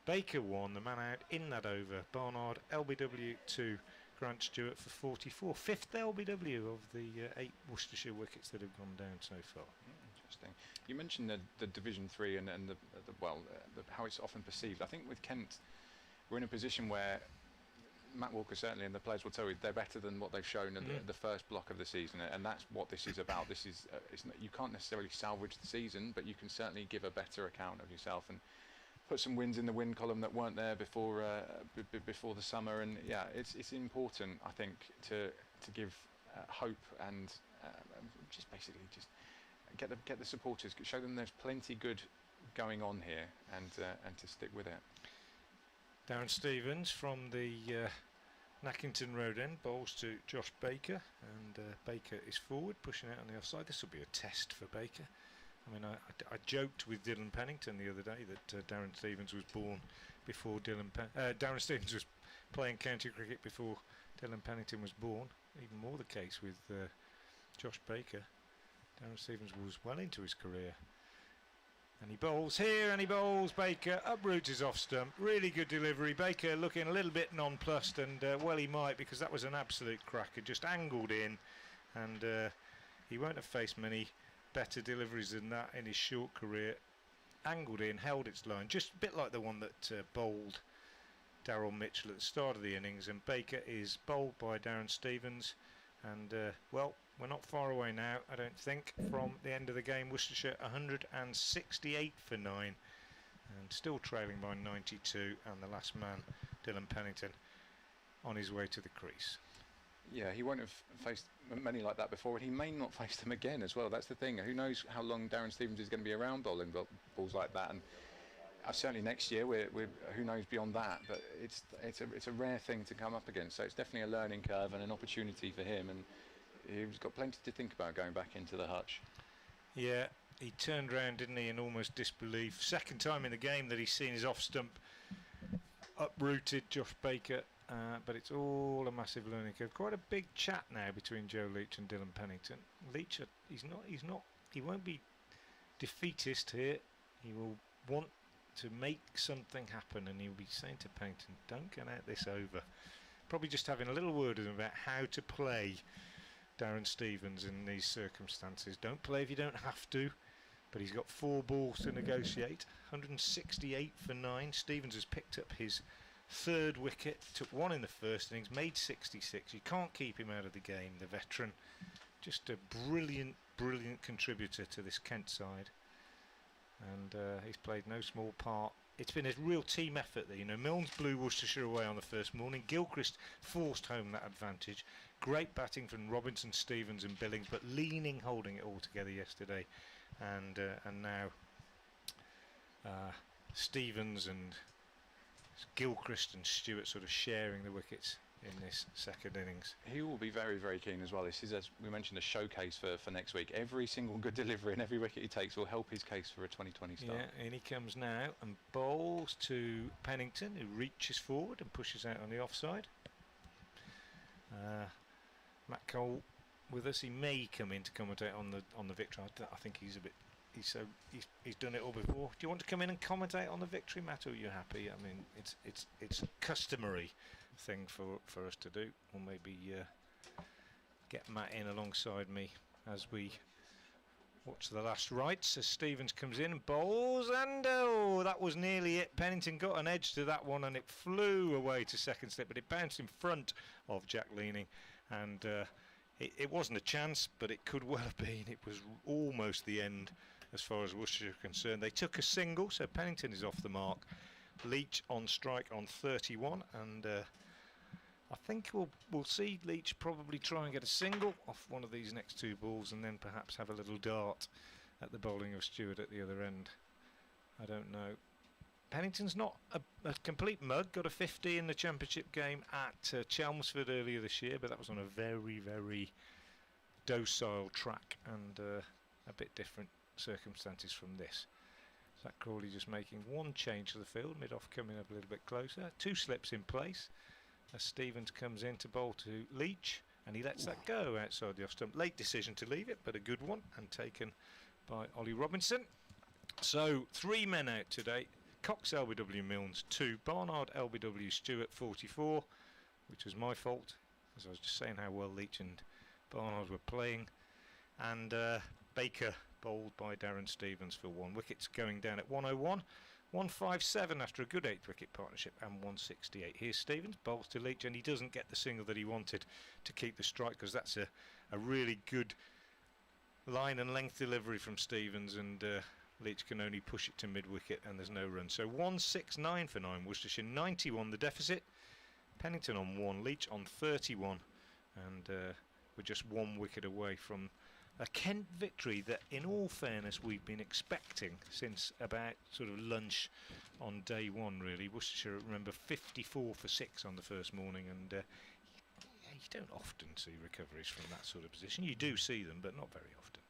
Baker 1, the man out in that over. Barnard, LBW 2, Grant Stewart for 44. 5th LBW of the 8 Worcestershire wickets that have gone down so far. Interesting. You mentioned the Division 3 and how it's often perceived. I think with Kent, we're in a position where Matt Walker certainly, and the players will tell you, they're better than what they've shown in the first block of the season, and that's what this is about. This is you can't necessarily salvage the season, but you can certainly give a better account of yourself and put some wins in the win column that weren't there before before the summer. And yeah, it's important, I think, to give hope and just basically just get the supporters, show them there's plenty good going on here, and to stick with it. Darren Stevens from the Nackington Road end bowls to Josh Baker, and Baker is forward, pushing out on the offside. This will be a test for Baker. I mean, I joked with Dylan Pennington the other day that Darren Stevens was born before Darren Stevens was playing county cricket before Dylan Pennington was born. Even more the case with Josh Baker. Darren Stevens was well into his career. And he bowls here, and he bowls. Baker uproots his off stump. Really good delivery. Baker looking a little bit nonplussed, and well, he might, because that was an absolute cracker. Just angled in, and he won't have faced many better deliveries than that in his short career. Angled in, held its line, just a bit like the one that bowled Darryl Mitchell at the start of the innings. And Baker is bowled by Darren Stevens, and well, we're not far away now, I don't think, from the end of the game. Worcestershire 168 for 9, and still trailing by 92, and the last man, Dylan Pennington, on his way to the crease. Yeah, he won't have faced many like that before, and he may not face them again as well. That's the thing. Who knows how long Darren Stevens is going to be around bowling balls like that? And certainly next year, we're who knows beyond that. But it's a rare thing to come up against. So it's definitely a learning curve and an opportunity for him. And he's got plenty to think about going back into the hutch. Yeah, he turned around, didn't he, in almost disbelief. Second time in the game that he's seen his off stump uprooted, Josh Baker. But it's all a massive learning curve. Quite a big chat now between Joe Leach and Dylan Pennington. Leach, he won't be defeatist here. He will want to make something happen, and he'll be saying to Pennington, don't get out this over. Probably just having a little word with him about how to play Darren Stevens in these circumstances. Don't play if you don't have to. But he's got 4 balls to negotiate. 168 for 9. Stevens has picked up his 3rd wicket, took 1 in the first innings, made 66. You can't keep him out of the game, the veteran. Just a brilliant contributor to this Kent side, and he's played no small part. It's been a real team effort there. You know, Milnes blew Worcestershire away on the first morning. Gilchrist forced home that advantage. Great batting from Robinson, Stevens and Billings, but holding it all together yesterday, and now Stevens and Gilchrist and Stewart sort of sharing the wickets in this second innings. He will be very, very keen as well. This is, as we mentioned, a showcase for next week. Every single good delivery and every wicket he takes will help his case for a 2020 start. Yeah, and he comes now and bowls to Pennington, who reaches forward and pushes out on the offside. Matt Cole with us. He may come in to commentate on the victory. I think he's a bit. He's done it all before. Do you want to come in and commentate on the victory, Matt, or are you happy? I mean, it's a customary thing for us to do. Or maybe get Matt in alongside me as we Watch the last rights as Stevens comes in and bowls, and oh, that was nearly it. Pennington got an edge to that one and it flew away to second slip, but it bounced in front of Jack Leaning, and it wasn't a chance, but it could well have been. It was almost the end as far as Worcestershire are concerned. They took a single, so Pennington is off the mark. Leach on strike on 31, and I think we'll see Leach probably try and get a single off one of these next two balls, and then perhaps have a little dart at the bowling of Stewart at the other end. I don't know. Pennington's not a complete mug. Got a 50 in the championship game at Chelmsford earlier this year, but that was on a very, very docile track and a bit different circumstances from this. Zach Crawley just making one change to the field, mid-off coming up a little bit closer. Two slips in place as Stevens comes in to bowl to Leach, and he lets that go outside the off stump. Late decision to leave it, but a good one, and taken by Ollie Robinson. So 3 men out today. Cox LBW Milnes 2, Barnard LBW Stewart 44, which was my fault, as I was just saying how well Leach and Barnard were playing, and Baker bowled by Darren Stevens for 1 wicket, going down at 101. 157 after a good 8th wicket partnership, and 168. Here's Stevens, bowls to Leach, and he doesn't get the single that he wanted to keep the strike, because that's a really good line and length delivery from Stevens, and Leach can only push it to mid-wicket, and there's no run. So 169 for 9, Worcestershire 91 the deficit. Pennington on 1, Leach on 31, and we're just 1 wicket away from a Kent victory that, in all fairness, we've been expecting since about sort of lunch on day 1, really. Worcestershire, remember, 54 for 6 on the first morning, and you don't often see recoveries from that sort of position. You do see them, but not very often.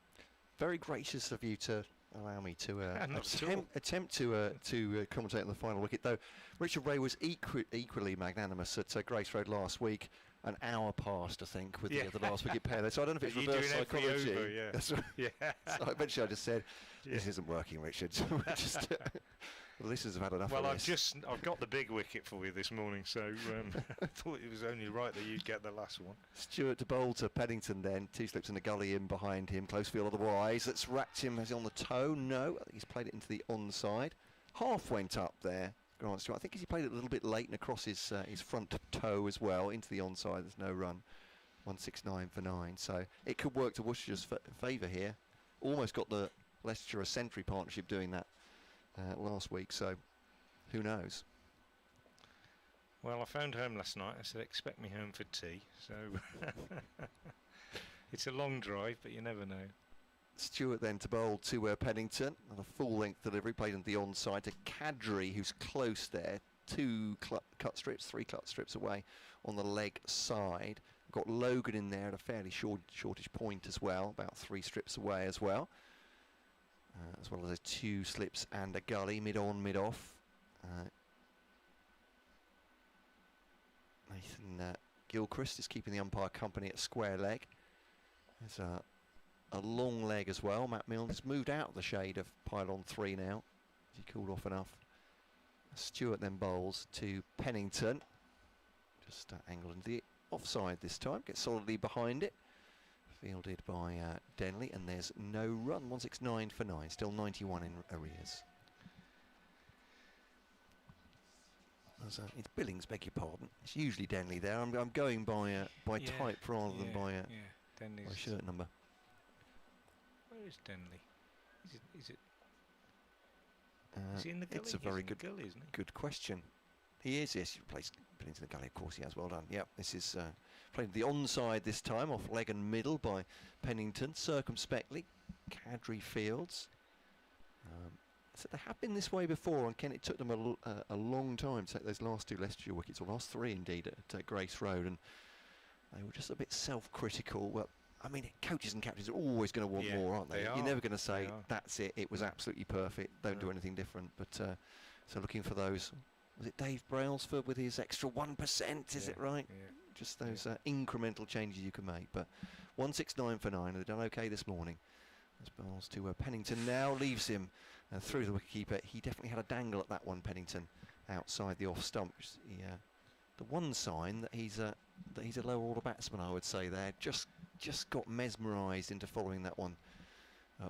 Very gracious of you to allow me to attempt to commentate on the final wicket, though. Richard Ray was equally magnanimous at Grace Road last week. An hour past, I think, with the last wicket pair there. So I don't know if it's reverse psychology. Over, yeah. That's right. Yeah. So eventually I just said, this isn't working, Richard. Just, the listeners have had enough well, of this. I've got the big wicket for you this morning, so I thought it was only right that you'd get the last one. Stewart to bowl to Pennington then. 2 slips in the gully in behind him. Close field otherwise. That's racked him. Has he on the toe? No. I think he's played it into the onside. Half went up there. Grant Stewart. I think he played it a little bit late and across his front toe as well into the onside. There's no run. 169 for 9. So it could work to Worcestershire's favour here. Almost got the Leicestershire Century partnership doing that last week. So who knows? Well, I phoned home last night. I said, expect me home for tea. So it's a long drive, but you never know. Stewart then to bowl to Pennington on a full-length delivery, played into the onside to Cadry, who's close there. 2 cut strips, 3 cut strips away on the leg side. Got Logan in there at a fairly shortish point as well, about 3 strips away as well. As well as 2 slips and a gully, mid-on, mid-off. Nathan Gilchrist is keeping the umpire company at square leg. There's a long leg as well. Matt Milnes has moved out of the shade of pylon 3 now. He cooled off enough. Stewart then bowls to Pennington. Just angled into the offside this time. Gets solidly behind it. Fielded by Denley, and there's no run. 169 for 9. Still 91 in arrears. It's Billings, beg your pardon. It's usually Denley there. I'm going by type rather than by shirt number. Where is Denley? Is he in the gully? It's a very good, gully, isn't he? good question. He is, yes. He plays into the gully, of course he has. Well done. Yep, this is played the onside this time, off leg and middle by Pennington, circumspectly. Cadry fields. So they have been this way before, and Ken, it took them a long time to take those last 2 Leicestershire wickets, or last 3 indeed, at Grace Road, and they were just a bit self-critical. Well, I mean, coaches and captains are always going to want more, aren't they? You're never going to say, that's it, it was absolutely perfect, don't do anything different. But so looking for those, was it Dave Brailsford with his extra 1%, is it right? Yeah. Just those incremental changes you can make. But 169 for 9, they've done okay this morning. As bowls to Pennington now, leaves him through the wicketkeeper. He definitely had a dangle at that one, Pennington, outside the off stump. The one sign that he's a lower order batsman, I would say there. Just got mesmerised into following that one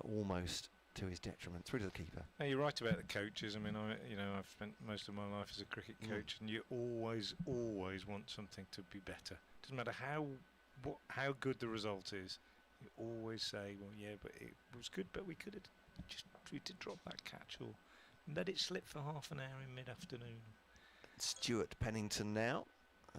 almost to his detriment. Through to the keeper. No, you're right about the coaches. I mean, I've spent most of my life as a cricket coach, and you always want something to be better. Doesn't matter how good the result is. You always say, well, yeah, but it was good, but we did drop that catch or let it slip for half an hour in mid-afternoon. Stuart Pennington now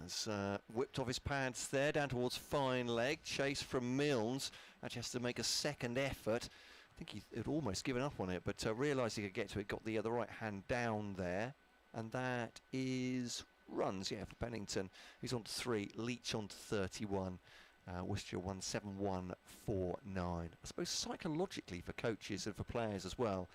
has whipped off his pads there down towards fine leg. Chase from Milnes. Actually has to make a second effort. I think he had almost given up on it, but realised he could get to it. Got the right hand down there, and that is runs. Yeah, for Pennington. He's on to 3. Leach on to 31. Worcestershire won 7-1, 4-9. I suppose psychologically for coaches and for players as well,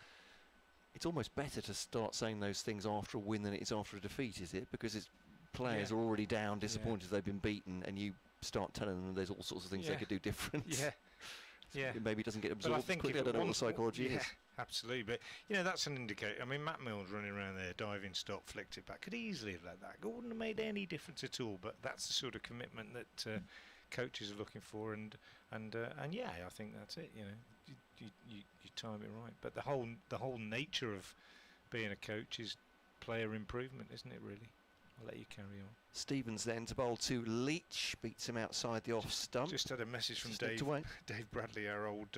it's almost better to start saying those things after a win than it is after a defeat, is it? Because it's players are already down, disappointed they've been beaten, and you start telling them there's all sorts of things they could do different. Yeah. It maybe doesn't get absorbed quickly. I don't know what the psychology is. Absolutely, but that's an indicator. I mean, Matt Milnes running around there, diving stop, flicked it back. Could easily have let that go. Wouldn't have made any difference at all. But that's the sort of commitment that coaches are looking for, and yeah, I think that's it. You time it right. But the whole nature of being a coach is player improvement, isn't it? Really. I'll let you carry on. Stevens then to bowl to Leach, beats him outside the off stump. Just had a message from Dave Bradley, our old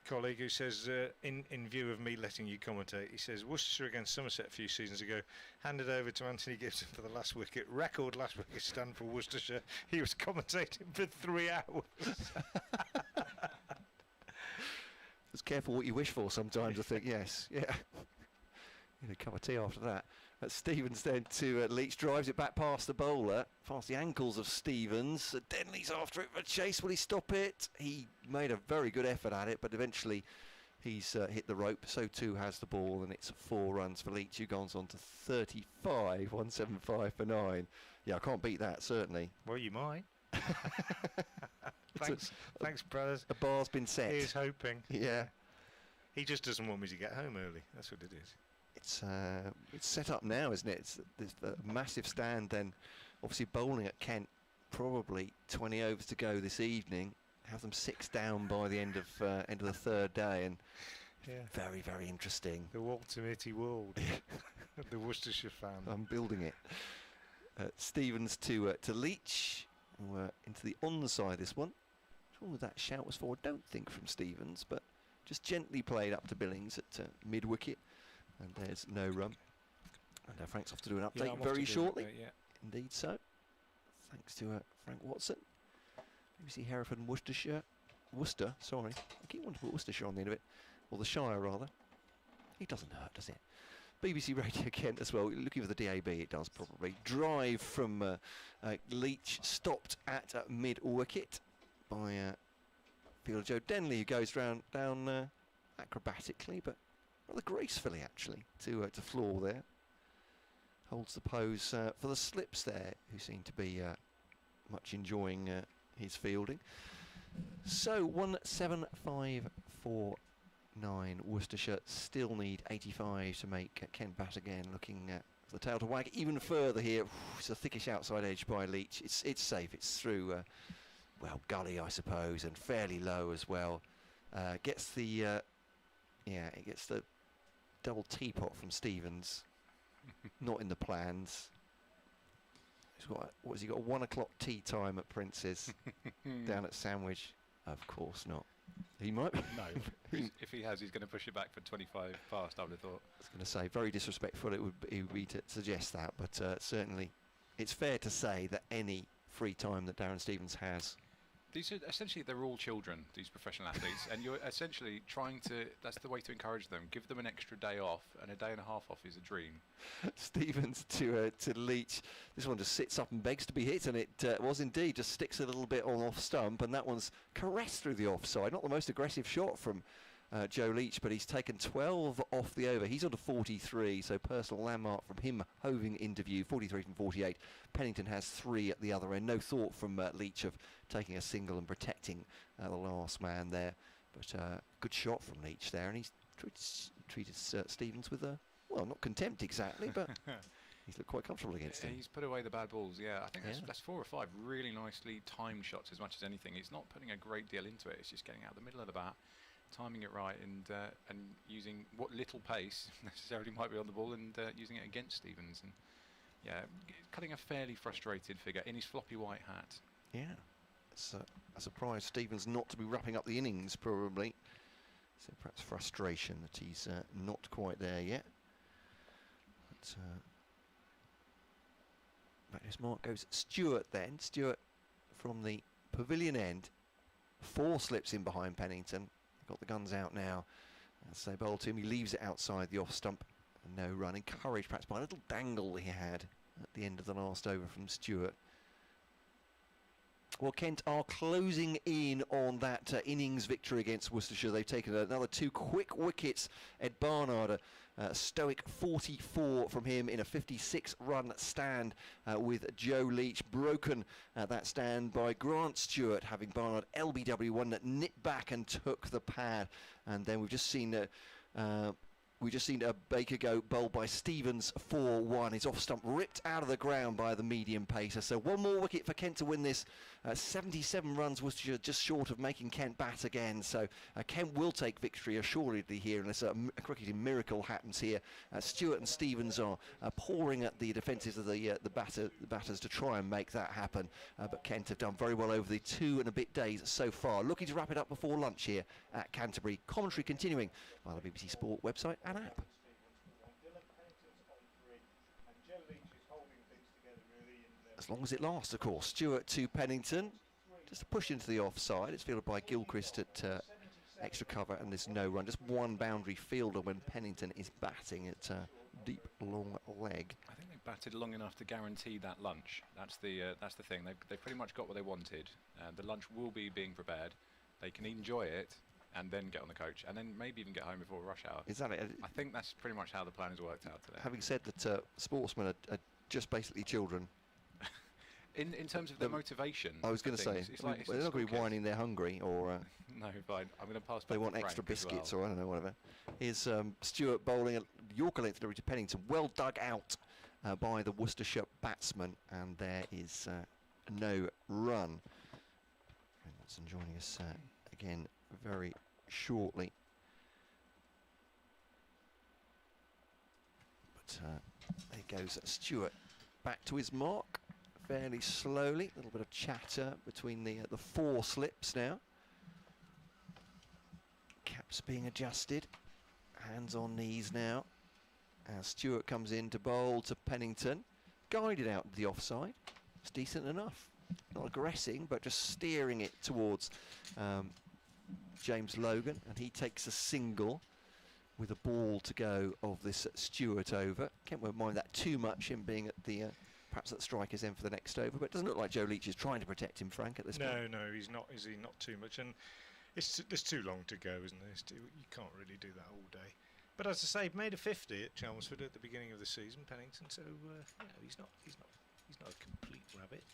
colleague, who says, in view of me letting you commentate, he says, Worcestershire against Somerset a few seasons ago, handed over to Anthony Gibson for the last wicket. Record last wicket stand for Worcestershire. He was commentating for 3 hours. Just careful what you wish for sometimes, I think, yes. Yeah. Need a cup of tea after that. Stevens then to Leach, drives it back past the bowler, past the ankles of Stevens. Denley's after it for Chase. Will he stop it? He made a very good effort at it, but eventually he's hit the rope. So too has the ball, and it's 4 runs for Leach, who goes on to 35, 175 for 9. Yeah, I can't beat that, certainly. Well, you might. Thanks, brothers. A bar's been set. He's hoping. Yeah. He just doesn't want me to get home early. That's what it is. It's set up now, isn't it? There's a massive stand then, obviously bowling at Kent, probably 20 overs to go this evening. Have them 6 down by the end of the third day, and very, very interesting. The Walter Mitty world. The Worcestershire fan. I'm building it. Stevens to Leach, into the onside this one. All that shout was for, I don't think from Stevens, but just gently played up to Billings at mid wicket. And there's no run. And Frank's off to do an update very shortly. Indeed so. Thanks to Frank Watson. BBC Hereford and Worcester, sorry. I keep wanting to put Worcestershire on the end of it. Or the Shire, rather. It doesn't hurt, does it? BBC Radio Kent as well. Looking for the DAB, it does probably. Drive from Leach, stopped at mid-wicket by fielder Joe Denley, who goes down acrobatically, but rather gracefully, actually, to floor there. Holds the pose for the slips there, who seem to be much enjoying his fielding. So 175 9. Worcestershire still need 85 to make Kent bat again. Looking for the tail to wag even further here. It's a thickish outside edge by Leach. It's safe. It's through, gully, I suppose, and fairly low as well. Gets the it gets the double teapot from Stevens. Not in the plans. He's got he got a 1 o'clock tea time at Prince's down at Sandwich? Of course not. He might. No. If he has, he's going to push it back for 25 past, I would have thought. I was going to say, very disrespectful it would be to suggest that, but certainly it's fair to say that any free time that Darren Stevens has. These are essentially, they're all children, these professional athletes, and you're essentially trying to, that's the way to encourage them. Give them an extra day off, and a day and a half off is a dream. Stevens to Leach. This one just sits up and begs to be hit, and it was indeed, just sticks a little bit on off stump, and that one's caressed through the offside. Not the most aggressive shot from Joe Leach, but he's taken 12 off the over. He's on to 43, so personal landmark from him, hoving into view, 43 from 48. Pennington has 3 at the other end. No thought from Leach of taking a single and protecting the last man there. But good shot from Leach there, and he's treated Stevens with a, well, not contempt exactly, but he's looked quite comfortable against him. He's put away the bad balls, yeah. I think Yeah. that's 4 or 5 really nicely timed shots as much as anything. He's not putting a great deal into it. It's just getting out the middle of the bat, timing it right, and using what little pace necessarily might be on the ball, and using it against Stevens. And yeah, cutting a fairly frustrated figure in his floppy white hat. Yeah, it's a surprise Stevens not to be wrapping up the innings, probably. So perhaps frustration that he's not quite there yet. But back to his mark goes Stewart then. Stewart from the pavilion end. 4 slips in behind Pennington. Got the guns out now. As they bowl to him, he leaves it outside the off stump. No run. Encouraged perhaps by a little dangle he had at the end of the last over from Stewart. Well, Kent are closing in on that innings victory against Worcestershire. They've taken another 2 quick wickets. Ed Barnard, a stoic 44 from him in a 56-run stand with Joe Leach. Broken that stand by Grant Stewart, having Barnard LBW one that nipped back and took the pad. And then we've just seen a Baker go bowled by Stevens 4-1. His off stump ripped out of the ground by the medium pacer. So 1 more wicket for Kent to win this. 77 runs was just short of making Kent bat again. So Kent will take victory assuredly here unless a cricketing miracle happens here. Stewart and Stevens are pouring at the defences of the batters to try and make that happen. But Kent have done very well over the 2 and a bit days so far. Looking to wrap it up before lunch here at Canterbury. Commentary continuing by the BBC Sport website and app. As long as it lasts, of course. Stewart to Pennington. Just a push into the offside. It's fielded by Gilchrist at extra cover, and there's no run. Just 1 boundary fielder when Pennington is batting at deep, long leg. I think they batted long enough to guarantee that lunch. That's the thing. They've pretty much got what they wanted. The lunch will be being prepared. They can enjoy it and then get on the coach, and then maybe even get home before rush hour. Is that it? I think that's pretty much how the plan has worked out today. Having said that, sportsmen are just basically children. In terms of their motivation, I was going to say, they're not going to be whining they're hungry, or no, fine. I'm going to pass. They want extra biscuits, or I don't know, whatever. Here's Stewart bowling a Yorker length delivery to Pennington, well dug out by the Worcestershire batsman, and there is no run. Watson joining us again very shortly. But there goes Stewart back to his mark fairly slowly. A little bit of chatter between the 4 slips now. Caps being adjusted. Hands on knees now. As Stewart comes in to bowl to Pennington. Guided out the offside. It's decent enough. Not aggressing, but just steering it towards James Logan, and he takes a single with a ball to go of this Stewart over. Kent won't mind that too much, him being at the perhaps at the striker's end for the next over, but it doesn't look like Joe Leach is trying to protect him, Frank, at this point. No, he's not. Is he not too much? And there's too long to go, isn't there? You can't really do that all day. But as I say, made a 50 at Chelmsford at the beginning of the season, Pennington. So he's not a complete rabbit.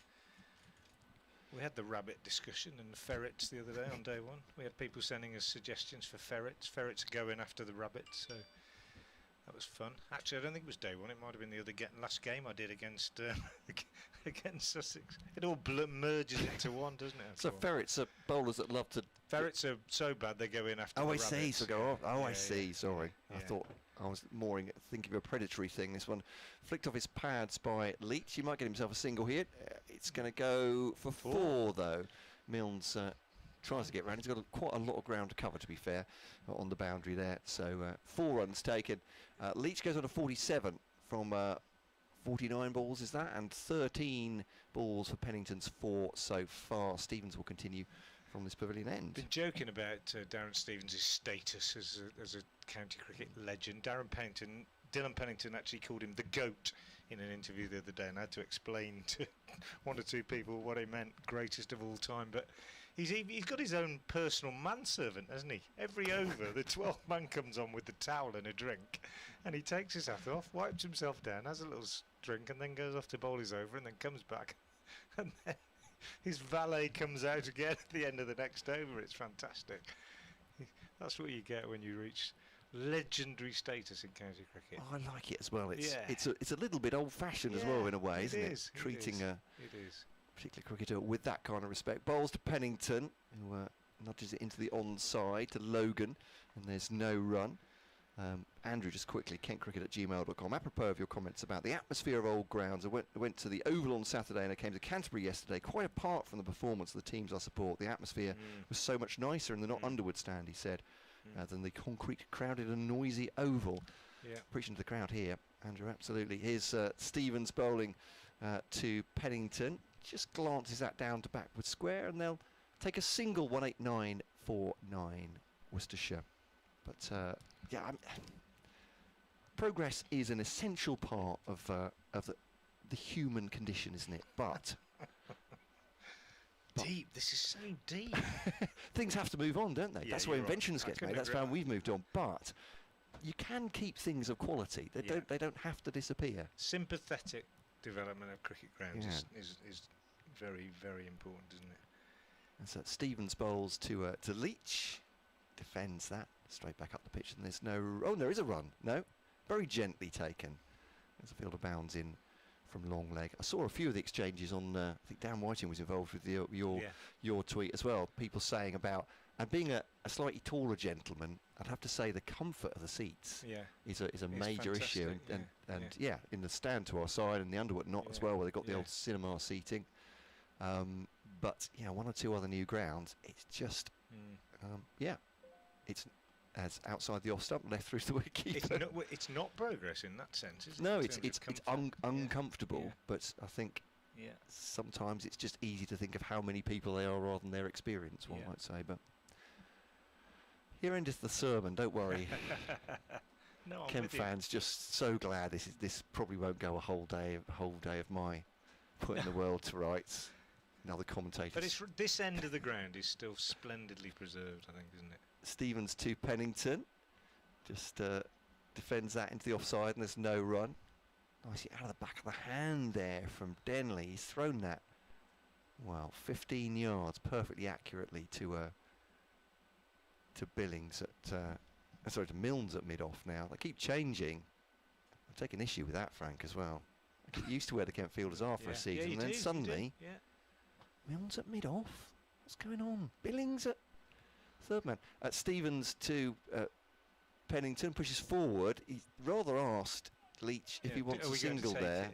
We had the rabbit discussion and the ferrets the other day on day 1. We had people sending us suggestions for ferrets. Ferrets are going after the rabbits, so that was fun. Actually, I don't think it was day 1. It might have been the other last game I did against against Sussex. It all merges into one, doesn't it? So ferrets are bowlers that love to... Ferrets are so bad they go in after the I rabbits. see. So go off. I see. Sorry. Yeah. I thought I was more thinking of a predatory thing. This one flicked off his pads by Leach. He might get himself a single here. It's going to go for 4 though. Milnes tries to get round. He's got quite a lot of ground to cover, to be fair, on the boundary there. So 4 runs taken. Leach goes on to 47 from 49 balls, is that? And 13 balls for Pennington's 4 so far. Stevens will continue from this pavilion end. Been joking about Darren Stevens' status as a county cricket legend. Dylan Pennington actually called him the GOAT in an interview the other day, and I had to explain to 1 or 2 people what he meant, greatest of all time. But he's got his own personal manservant, hasn't he? Every over, the 12th man comes on with the towel and a drink, and he takes his hat off, wipes himself down, has a little drink, and then goes off to bowl his over, and then comes back, and then his valet comes out again at the end of the next over. It's fantastic. That's what you get when you reach legendary status in county cricket. Oh, I like it as well. Yeah. It's a little bit old-fashioned as well in a way, isn't it? Treating it a is. particular cricketer with that kind of respect. Bowls to Pennington, who nudges it into the onside to Logan, and there's no run. Andrew, just quickly, kentcricket@gmail.com. Apropos of your comments about the atmosphere of old grounds, I went to the Oval on Saturday and I came to Canterbury yesterday. Quite apart from the performance of the teams I support, the atmosphere was so much nicer in the not Underwood stand, he said, than the concrete, crowded and noisy Oval. Yeah. Preaching to the crowd here, Andrew, absolutely. Here's Stevens bowling to Pennington. Just glances that down to backward square, and they'll take a single 189 for 9 Worcestershire. But yeah, progress is an essential part of the human condition, isn't it? But deep. This is so deep. things have to move on, don't they? Yeah, That's where you're right. inventions I get couldn't made. That's agree how more. we've moved on. But you can keep things of quality. They don't have to disappear. Sympathetic development of cricket grounds Yeah. is very, very important, isn't it? And so Stevens bowls to Leach, defends that straight back up the pitch, and there's no. Oh, there is a run. No, very gently taken. There's a fielder bounds in from long leg. I saw a few of the exchanges on. I think Dan Whiting was involved with your tweet as well. People saying about and being a slightly taller gentleman, I'd have to say the comfort of the seats is a major issue, and in the stand to our side and the Underwood not as well, where they got the old cinema seating. But one or two other new grounds. It's just it's as outside the off stump, left through to the wicketkeeper. It's not progress in that sense, is it? No, in it's terms of uncomfortable. Yeah. But I think sometimes it's just easy to think of how many people they are rather than their experience. One might say, but here endeth the sermon. Don't worry. No, I'm Kent with you. fans just so glad this probably won't go a whole day of my putting the world to rights. Another commentator. But this end of the ground is still splendidly preserved, I think, isn't it? Stevens to Pennington, just defends that into the offside, and there's no run. Nicely out of the back of the hand there from Denley. He's thrown that, 15 yards perfectly accurately to Billings to Milnes at mid-off now. They keep changing. I'm taking issue with that, Frank, as well. I get used to where the Kent fielders are for a season, and then suddenly Milnes at mid-off. What's going on? Billings at third man. Stevens to Pennington, pushes forward. He's rather asked Leach if he wants a single there.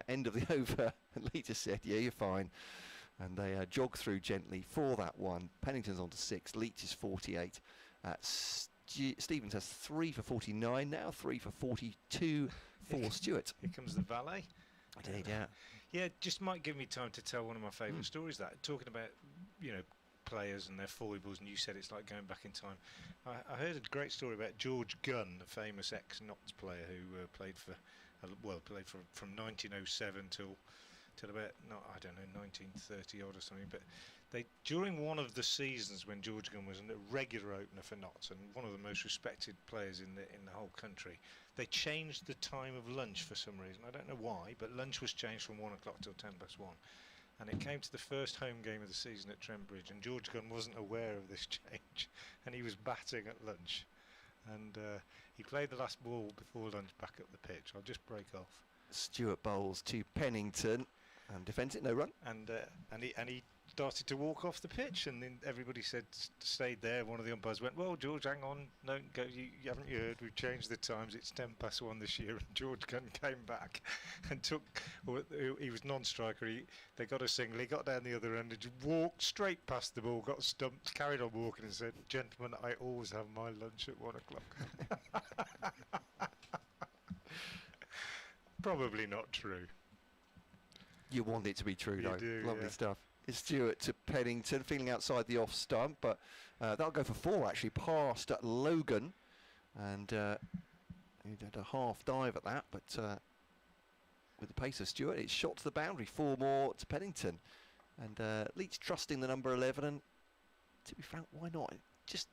End of the over. And Leach has said, yeah, you're fine. And they jog through gently for that one. Pennington's on to 6. Leach is 48. Stevens has 3 for 49 now, 3 for 42 for Stewart. Here comes the valet. Indeed, yeah. Yeah, just might give me time to tell one of my favourite stories. That talking about players and their foibles, and you said it's like going back in time. I heard a great story about George Gunn, the famous ex-Notts player who played from 1907 till about 1930 odd or something. But during one of the seasons when George Gunn was a regular opener for Notts and one of the most respected players in the whole country, they changed the time of lunch for some reason. I don't know why, but lunch was changed from 1 o'clock till 1:10 past 1. And it came to the first home game of the season at Trent Bridge, and George Gunn wasn't aware of this change, and he was batting at lunch. And he played the last ball before lunch back up the pitch. I'll just break off. Stewart bowls to Pennington and defends it, no run. And he started to walk off the pitch, and then everybody said stayed there. One of the umpires went, "Well, George, hang on, don't go. You haven't heard? We've changed the times. It's 10 past 1 this year." And George Gunn came back and he was non-striker. They got a single. He got down the other end and just walked straight past the ball, got stumped, carried on walking, and said, "Gentlemen, I always have my lunch at 1 o'clock." Probably not true. You want it to be true, though. Do, Lovely stuff. It's Stewart to Pennington, feeling outside the off stump, but that'll go for 4 actually, past Logan, and he did a half dive at that, but with the pace of Stewart, it's shot to the boundary, 4 more to Pennington, and Leach trusting the number 11, and to be frank, why not? It just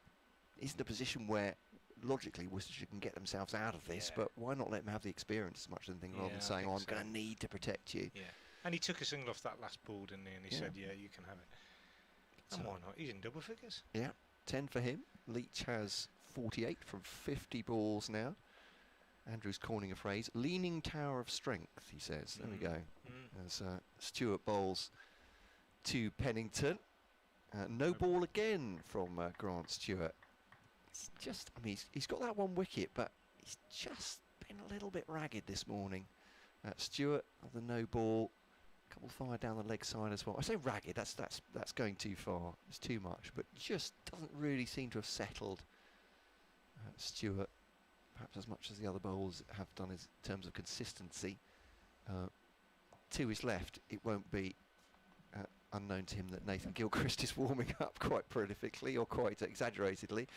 isn't a position where logically Worcestershire can get themselves out of this, but why not let them have the experience as much as anything, rather than saying, I'm going to need to protect you. Yeah. And he took a single off that last ball, didn't he? And he said, yeah, you can have it. And why not? He's in double figures. Yeah, 10 for him. Leach has 48 from 50 balls now. Andrew's coining a phrase, leaning tower of strength, he says. There we go. As Stewart bowls to Pennington. No ball again from Grant Stewart. It's just, I mean, he's got that one wicket, but he's just been a little bit ragged this morning. Stewart of the no ball, a couple fired down the leg side as well. I say ragged, that's going too far. It's too much, but just doesn't really seem to have settled Stewart. Perhaps as much as the other bowlers have done in terms of consistency. To his left, it won't be unknown to him that Nathan Gilchrist is warming up quite prolifically or quite exaggeratedly.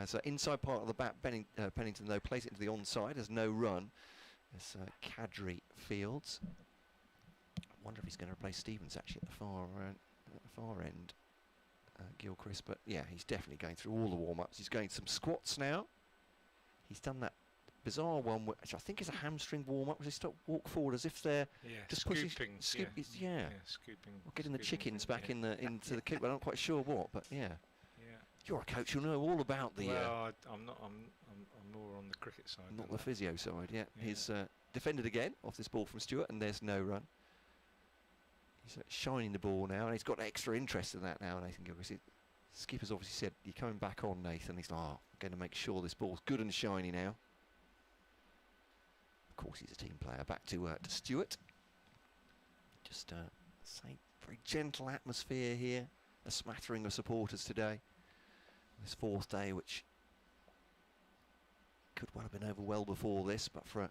So inside part of the bat, Pennington though plays it into the onside as no run. As Cadry fields. I wonder if he's going to replace Stevens actually at the far end. Gilchrist, but yeah, he's definitely going through all the warm-ups. He's going some squats now. He's done that bizarre one, which I think is a hamstring warm-up, where they stop walk forward as if they're just scooping. Scooping. Or getting the chickens back into the coop. I'm not quite sure what, but yeah. You're a coach. You'll know all about the. Well, I'm not. I'm more on the cricket side. Not the physio side. Yeah. He's defended again off this ball from Stewart, and there's no run. He's shining the ball now, and he's got extra interest in that now. Nathan Gilchrist. Skipper's obviously said, "You're coming back on, Nathan." He's like, "Oh, I'm going to make sure this ball's good and shiny now." Of course, he's a team player. Back to Stewart. Just say very gentle atmosphere here. A smattering of supporters today. This fourth day, which could well have been over well before this, but for a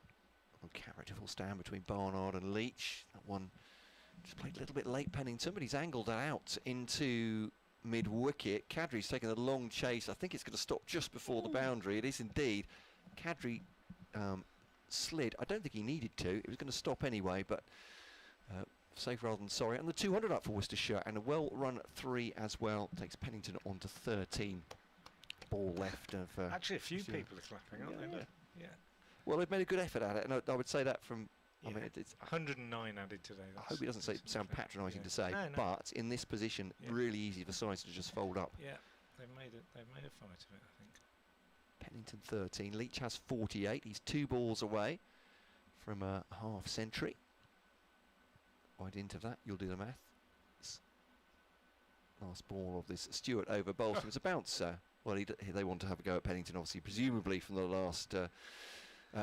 characterful stand between Barnard and Leach. That one just played a little bit late, Pennington, but he's angled it out into mid-wicket. Cadry's taken a long chase. I think it's going to stop just before the boundary. It is indeed. Cadry slid. I don't think he needed to. It was going to stop anyway, but safe rather than sorry. And the 200 up for Worcestershire, and a well-run 3 as well. Takes Pennington on to 13. Ball left of... Actually, a few people are clapping, aren't they? Look. Yeah. Well, they've made a good effort at it, and I would say that from... Yeah. I mean, it's 109 added today. I hope it doesn't sound patronising to say, but in this position, really easy for sides to just fold up. Yeah, they've made a fight of it, I think. Pennington 13, Leach has 48. He's 2 balls away from a half century. Wide into that, you'll do the math. Last ball of this Stewart over Bolton. It's a bouncer. Well, they want to have a go at Pennington, obviously, presumably from the last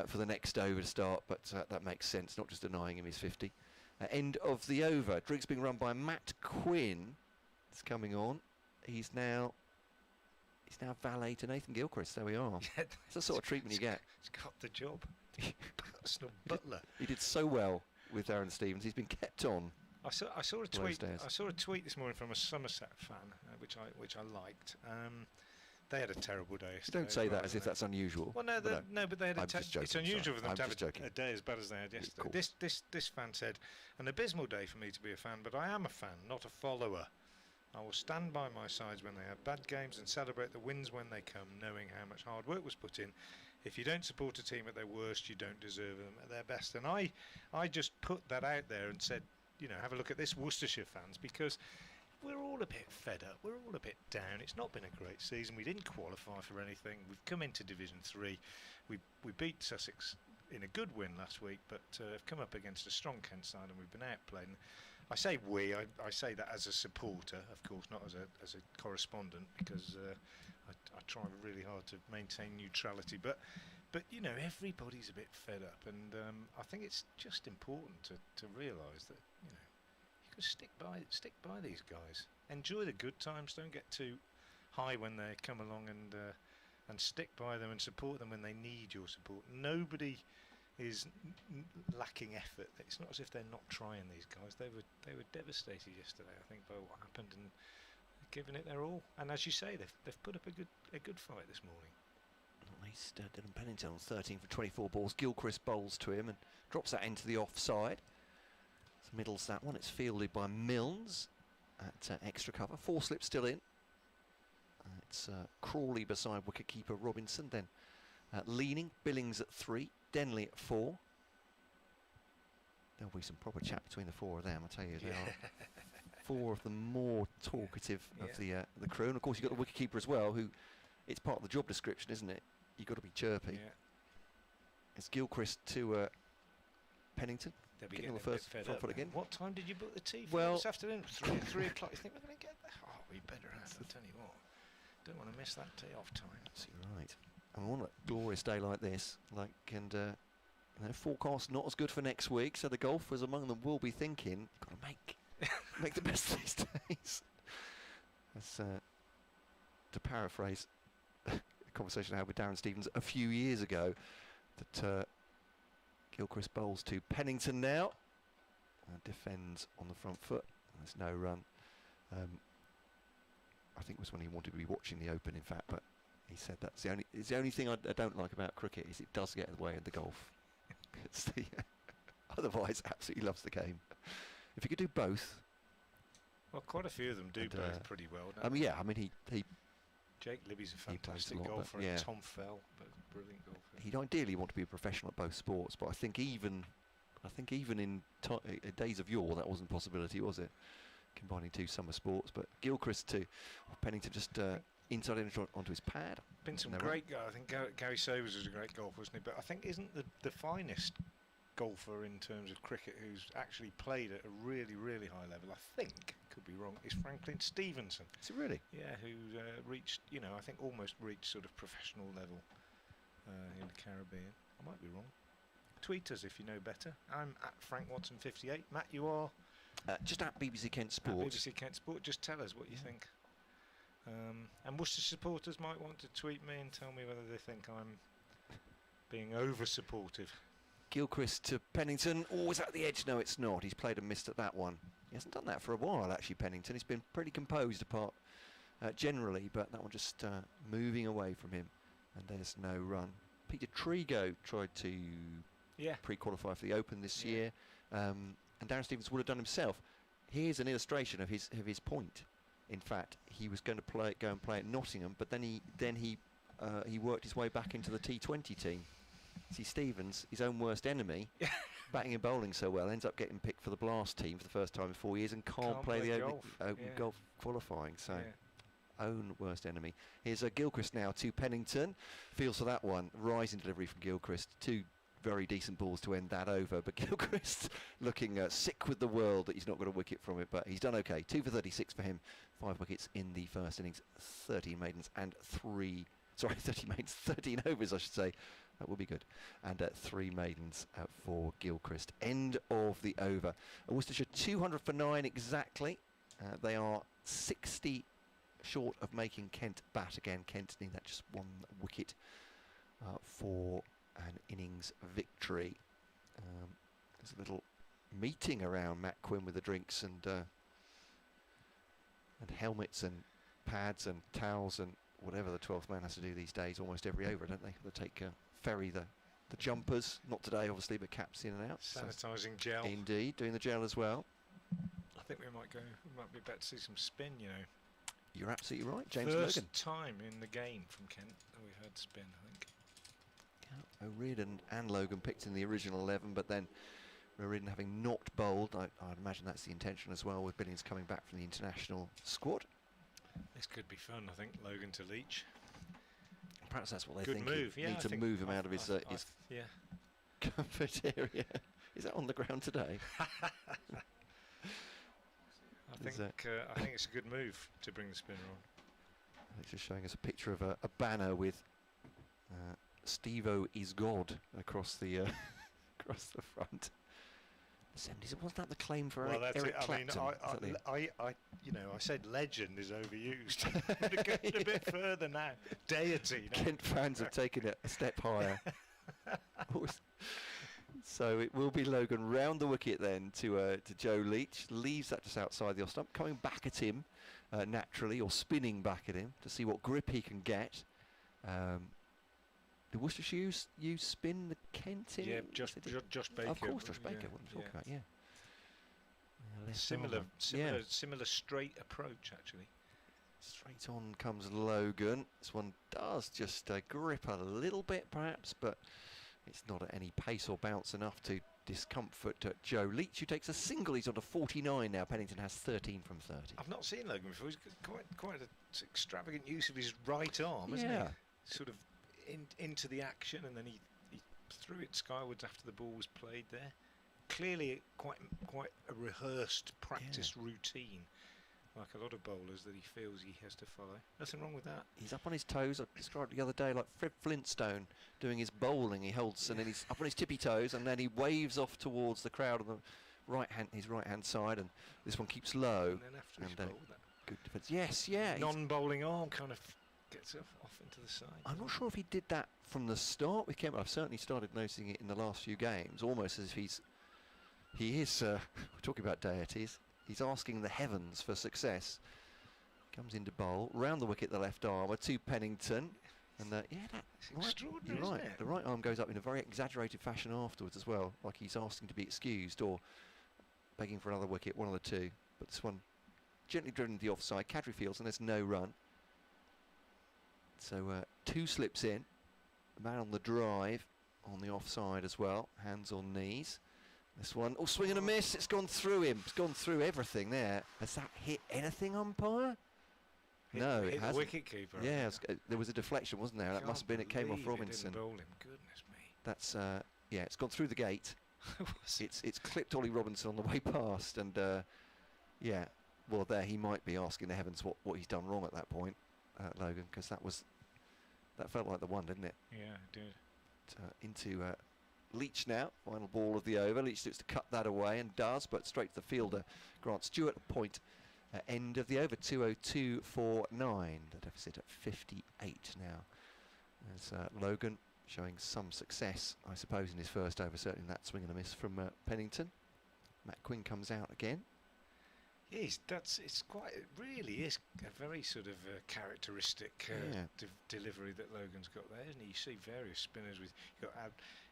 for the next over to start, but that makes sense, not just denying him his 50. End of the over. Driggs being run by Matt Quinn. It's coming on. He's now valet to Nathan Gilchrist. There we are. It's the sort of treatment you get. He's got the job. Personal butler. He did so well with Aaron Stevens. He's been kept on. I saw a tweet. I saw a tweet this morning from a Somerset fan, which I liked. They had a terrible day yesterday. Don't say that as if that's unusual. Well, no, but they had it's unusual for them to have a day as bad as they had yesterday. This fan said, an abysmal day for me to be a fan, but I am a fan, not a follower. I will stand by my sides when they have bad games and celebrate the wins when they come, knowing how much hard work was put in. If you don't support a team at their worst, you don't deserve them at their best. And I just put that out there and said, have a look at this, Worcestershire fans, because we're all a bit fed up. We're all a bit down. It's not been a great season. We didn't qualify for anything. We've come into Division 3. We beat Sussex in a good win last week, but have come up against a strong Kent side and we've been outplayed. And I say we. I say that as a supporter, of course, not as a correspondent, because I try really hard to maintain neutrality. But everybody's a bit fed up, and I think it's just important to realise that you can stick by these guys. Enjoy the good times. Don't get too high when they come along, and stick by them and support them when they need your support. Nobody is lacking effort. It's not as if they're not trying. These guys, they were devastated yesterday, I think, by what happened, and giving it their all. And as you say, they've put up a good fight this morning. He's Dylan Pennington on 13 for 24 balls. Gilchrist bowls to him and drops that into the offside. So middles that one. It's fielded by Milnes at extra cover. 4 slips still in. It's Crawley beside wicketkeeper Robinson. Then leaning, Billings at 3, Denley at 4. There'll be some proper chat between the 4 of them, I tell you. They are 4 of the more talkative of the crew. And of course you've got the wicketkeeper as well, who it's part of the job description, isn't it? You've got to be chirpy. Yeah. It's Gilchrist to Pennington. They'll be Getting on getting the a bit first fed front up foot now. again. What time did you book the tea for Well, this afternoon? 3 o'clock. You think we're going to get there? Oh, we better have. I'll tell you what. Don't want to miss that tee off time. That's right. And on a glorious day like this, forecast not as good for next week, so the golfers among them will be thinking, got to make the best of these days. That's to paraphrase a conversation I had with Darren Stevens a few years ago, that Gilchrist bowls to Pennington now, defends on the front foot. There's no run. I think it was when he wanted to be watching the Open, in fact, but he said that's the only thing I don't like about cricket is it does get in the way of the golf. It's otherwise, absolutely loves the game. If he could do both. Well, quite a few of them do both pretty well. Don't Yeah, I mean he Jake Libby's a he plays fantastic a lot, but golfer. yeah. And Tom Fell, but brilliant golfer. he'd ideally want to be a professional at both sports, but I think even in days of yore that wasn't a possibility, was it? Combining two summer sports, but Gilchrist to Pennington just inside in onto his pad. Been some great guys. I think Gary Sobers was a great golfer, wasn't he? But I think isn't the finest golfer in terms of cricket who's actually played at a really, really high level, I think, could be wrong, is Franklin Stevenson. Is it really? Yeah, who reached, I think almost reached sort of professional level in the Caribbean. I might be wrong. Tweet us if you know better. I'm at Frank Watson 58. Matt, you are? Just at BBC Kent At Sport. BBC Kent Sport. Just tell us what you think. And Worcester supporters might want to tweet me and tell me whether they think I'm being over-supportive. Gilchrist to Pennington. Always at the edge. No, it's not. He's played and missed at that one. He hasn't done that for a while, actually, Pennington. He's been pretty composed apart generally, but that one just moving away from him. And there's no run. Peter Trigo tried to pre-qualify for the Open this year, and Darren Stevens would have done himself. Here's an illustration of his point. In fact, he was going to go and play at Nottingham, but then he worked his way back into the T20 team. See, Stevens, his own worst enemy, batting and bowling so well, ends up getting picked for the Blast team for the first time in 4 years and can't play the Open golf qualifying. So, own worst enemy. Here's Gilchrist now to Pennington. Feels for that one. Rising delivery from Gilchrist. Two very decent balls to end that over. But Gilchrist looking sick with the world that he's not got a wicket from it. But he's done okay. 2 for 36 for him. 5 wickets in the first innings. 13 maidens and 13 maidens. 13 overs, I should say. That will be good. And 3 maidens for Gilchrist. End of the over. Worcestershire 200 for 9 exactly. They are 60 short of making Kent bat again. Kent need that just 1 wicket for an innings victory. There's a little meeting around Matt Quinn with the drinks and helmets and pads and towels and whatever the 12th man has to do these days almost every over, don't they? They take ferry the jumpers, not today obviously, but caps in and out. Sanitising gel. Indeed, doing the gel as well. I think we might be better to see some spin, You're absolutely right, James First Logan. time in the game from Kent that we've had spin, I think. Yeah, O'Riordan and Logan picked in the original 11, but then O'Riordan having not bowled, I'd imagine that's the intention as well, with Billings coming back from the international squad. This could be fun, I think, Logan to Leach. Perhaps that's what they Good think. move, yeah. Need to move him out of his comfort area. Is that on the ground today? I think it's a good move to bring the spinner on. It's just showing us a picture of a banner with Steve-O is God across the across the front. The 70s. Wasn't that the claim for Eric Clapton? I said legend is overused. We're going a bit further now. Deity. Kent fans have taken it a step higher. So it will be Logan round the wicket then to Joe Leach. Leaves that just outside the off stump. Coming back at him naturally, or spinning back at him to see what grip he can get. The Worcestershire use spin the Kent in? Yeah, Josh Baker. Of course, Josh Baker. What I'm talking about, yeah. Similar straight approach, actually. Straight on comes Logan. This one does just grip a little bit, perhaps, but It's not at any pace or bounce enough to discomfort Joe Leach, who takes a single. He's on to 49 now. Pennington has 13 from 30. I've not seen Logan before. He's got quite an extravagant use of his right arm, isn't he? Sort of into the action, and then he threw it skywards after the ball was played there. Clearly quite a rehearsed practice routine, like a lot of bowlers that he feels he has to follow. Nothing wrong with that. He's up on his toes. I described it the other day like Fred Flintstone doing his bowling. He holds and then he's up on his tippy toes, and then he waves off towards the crowd on the his right hand side, and this one keeps low. And then after he's bowled that good defence. Yes, yeah. Non-bowling arm kind of gets off into the side. I'm not sure if he did that from the start with Kemp. I've certainly started noticing it in the last few games, almost as if he is we're talking about deities. He's asking the heavens for success. Comes into bowl, round the wicket, the left arm to Pennington, and that's extraordinary. You're right. Isn't it? The right arm goes up in a very exaggerated fashion afterwards as well, like he's asking to be excused or begging for another wicket, one of the two. But this one gently driven to the offside. Cadbury fields, and there's no run. So 2 slips in. The man on the drive on the offside as well. Hands on knees. This one, swing and a miss. It's gone through him. It's gone through everything there. Has that hit anything, umpire? No, it hasn't. The wicket keeper. Yeah, there was a deflection, wasn't there? That must have been. It came off Robinson. Bowl him. Goodness me. That's it's gone through the gate. It's clipped Ollie Robinson on the way past, and well, there he might be asking the heavens what he's done wrong at that point, Logan, because that felt like the one, didn't it? Yeah, it did. Into Leach now, final ball of the over. Leach looks to cut that away and does, but straight to the fielder. Grant Stewart, point end of the over, 202.49. The deficit at 58 now. There's Logan showing some success, I suppose, in his first over, certainly in that swing and a miss from Pennington. Matt Quinn comes out again. Yes, it really is a very sort of characteristic delivery that Logan's got there, isn't he? You see various spinners with,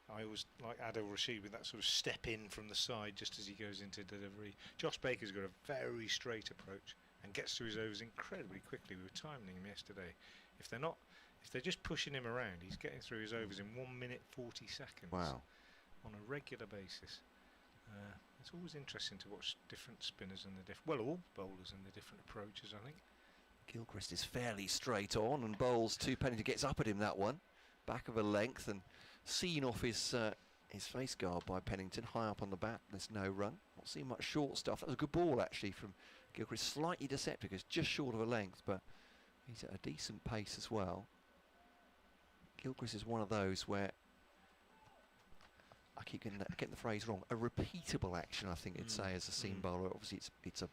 I always like Adil Rashid with that sort of step in from the side just as he goes into delivery. Josh Baker's got a very straight approach and gets to his overs incredibly quickly. We were timing him yesterday. If they're just pushing him around, he's getting through his overs in 1 minute 40 seconds. Wow. On a regular basis. It's always interesting to watch different spinners and all bowlers and the different approaches, I think. Gilchrist is fairly straight on and bowls to Pennington, gets up at him that one. Back of a length and seen off his face guard by Pennington, high up on the bat. There's no run. Not seeing much short stuff. That was a good ball actually from Gilchrist, slightly deceptive, it's just short of a length, but he's at a decent pace as well. Gilchrist is one of those where I keep getting the phrase wrong. A repeatable action, I think it'd say, as a seam bowler. Obviously, it's an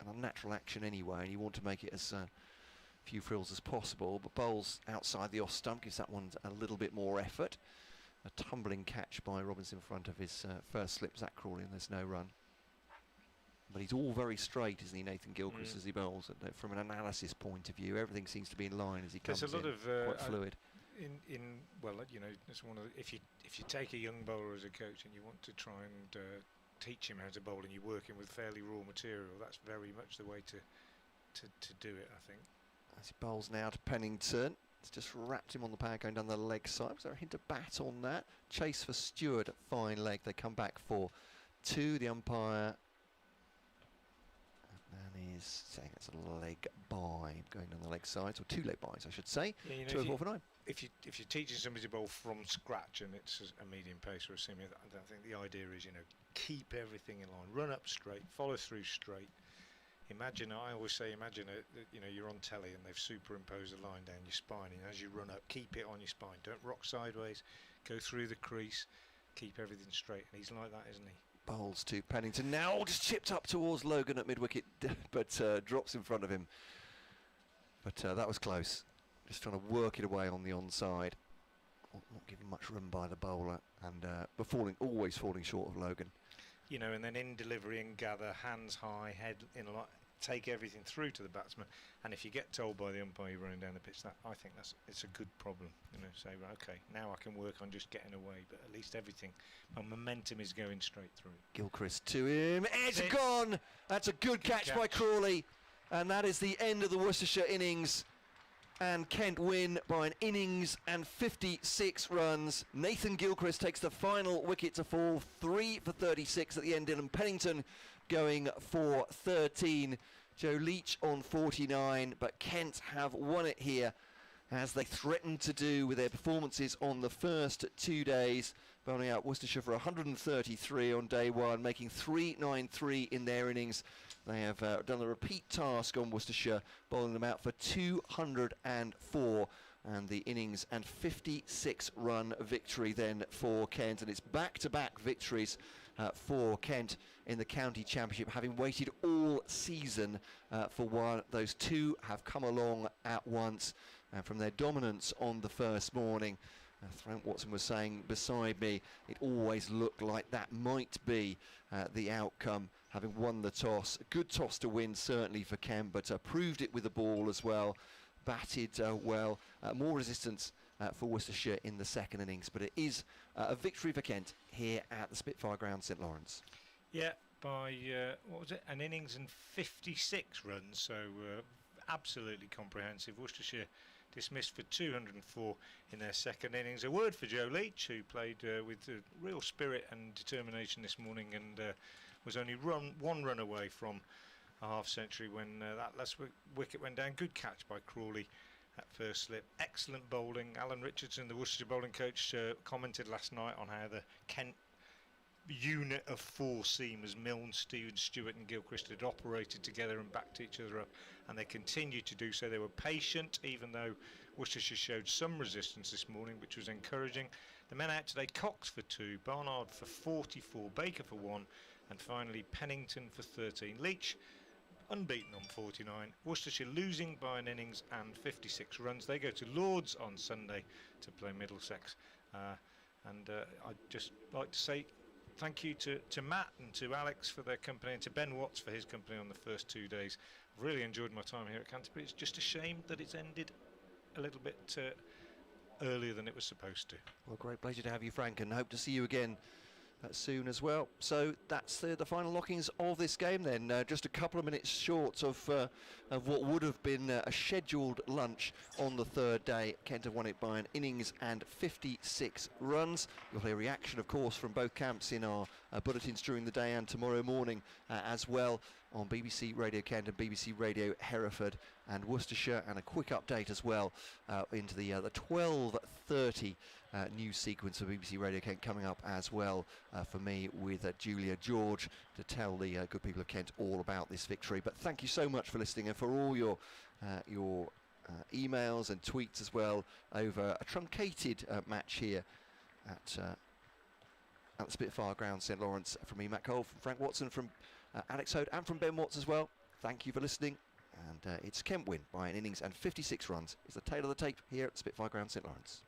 unnatural action anyway, and you want to make it as few frills as possible. But bowls outside the off stump gives that one a little bit more effort. A tumbling catch by Robinson in front of his first slip. Zach Crawley, and there's no run. But he's all very straight, isn't he, Nathan Gilchrist, as he bowls. From an analysis point of view, everything seems to be in line as he comes in. There's a lot of quite fluid. It's one of the, if you take a young bowler as a coach and you want to try and teach him how to bowl, and you're working with fairly raw material, that's very much the way to do it, I think. As he bowls now to Pennington, it's just wrapped him on the pad going down the leg side. Was there a hint of bat on that? Chase for Stewart at fine leg. They come back for 2. The umpire and is saying it's a leg by going down the leg sides, or 2 leg bys, I should say. Yeah, 2 for 9. If you're teaching somebody to bowl from scratch and it's a medium pace or a seam, I think the idea is, keep everything in line, run up straight, follow through straight. I always say, imagine you're on telly and they've superimposed a line down your spine, and as you run up, keep it on your spine. Don't rock sideways, go through the crease, keep everything straight. And he's like that, isn't he? Bowls to Pennington now, just chipped up towards Logan at mid-wicket, but drops in front of him. But that was close. Just trying to work it away on the onside. Not giving much room by the bowler, and but always falling short of Logan. And then in delivery and gather, hands high, head in a lot, take everything through to the batsman. And if you get told by the umpire you're running down the pitch, I think it's a good problem. Say, right, okay, now I can work on just getting away, but at least my momentum is going straight through. Gilchrist to him, it's gone. That's a good catch by Crawley, and that is the end of the Worcestershire innings. and Kent win by an innings and 56 runs. Nathan Gilchrist takes the final wicket to fall, 3 for 36 at the end. Dylan Pennington going for 13. Joe Leach on 49, but Kent have won it here, as they threatened to do with their performances on the first 2 days, bowling out Worcestershire for 133 on day one, making 393 in their innings. They have done the repeat task on Worcestershire, bowling them out for 204, and the innings and 56 run victory then for Kent. And it's back-to-back victories for Kent in the county championship, having waited all season for one. Those two have come along at once, and from their dominance on the first morning, Frank Watson was saying beside me, it always looked like that might be the outcome, having won the toss. A good toss to win certainly for Kent, but proved it with the ball as well, batted well. More resistance for Worcestershire in the second innings, but it is a victory for Kent here at the Spitfire Ground, St Lawrence. Yeah, by what was it, an innings and 56 runs, so absolutely comprehensive. Worcestershire dismissed for 204 in their second innings. A word for Joe Leach, who played with real spirit and determination this morning, and was only one run away from a half century when that last wicket went down. Good catch by Crawley at first slip. Excellent bowling. Alan Richardson, the Worcestershire bowling coach, commented last night on how the Kent unit of four seamers, Milne, Stevens, Stewart and Gilchrist, had operated together and backed each other up, and they continued to do so. They were patient, even though Worcestershire showed some resistance this morning, which was encouraging. The men out today: Cox for 2, Barnard for 44, Baker for 1, and finally Pennington for 13. Leach unbeaten on 49. Worcestershire losing by an innings and 56 runs. They go to Lords on Sunday to play Middlesex, and I'd just like to say thank you to Matt and to Alex for their company, and to Ben Watts for his company on the first 2 days. I've really enjoyed my time here at Canterbury. It's just a shame that it's ended a little bit earlier than it was supposed to. Well, great pleasure to have you, Frank, and hope to see you again soon as well. So that's the final knockings of this game then. Just a couple of minutes short of what would have been a scheduled lunch on the third day. Kent have won it by an innings and 56 runs. You'll hear reaction, of course, from both camps in our bulletins during the day and tomorrow morning as well on BBC Radio Kent and BBC Radio Hereford and Worcestershire, and a quick update as well into the 12:30 news sequence of BBC Radio Kent coming up as well for me, with Julia George to tell the good people of Kent all about this victory. But thank you so much for listening and for all your emails and tweets as well over a truncated match here at the Spitfire Ground, St Lawrence. From me, Matt Cole, from Frank Watson, from Alex Hode and from Ben Watts as well. Thank you for listening, and it's Kent win by an innings and 56 runs. It's the tail of the tape here at the Spitfire Ground, St Lawrence.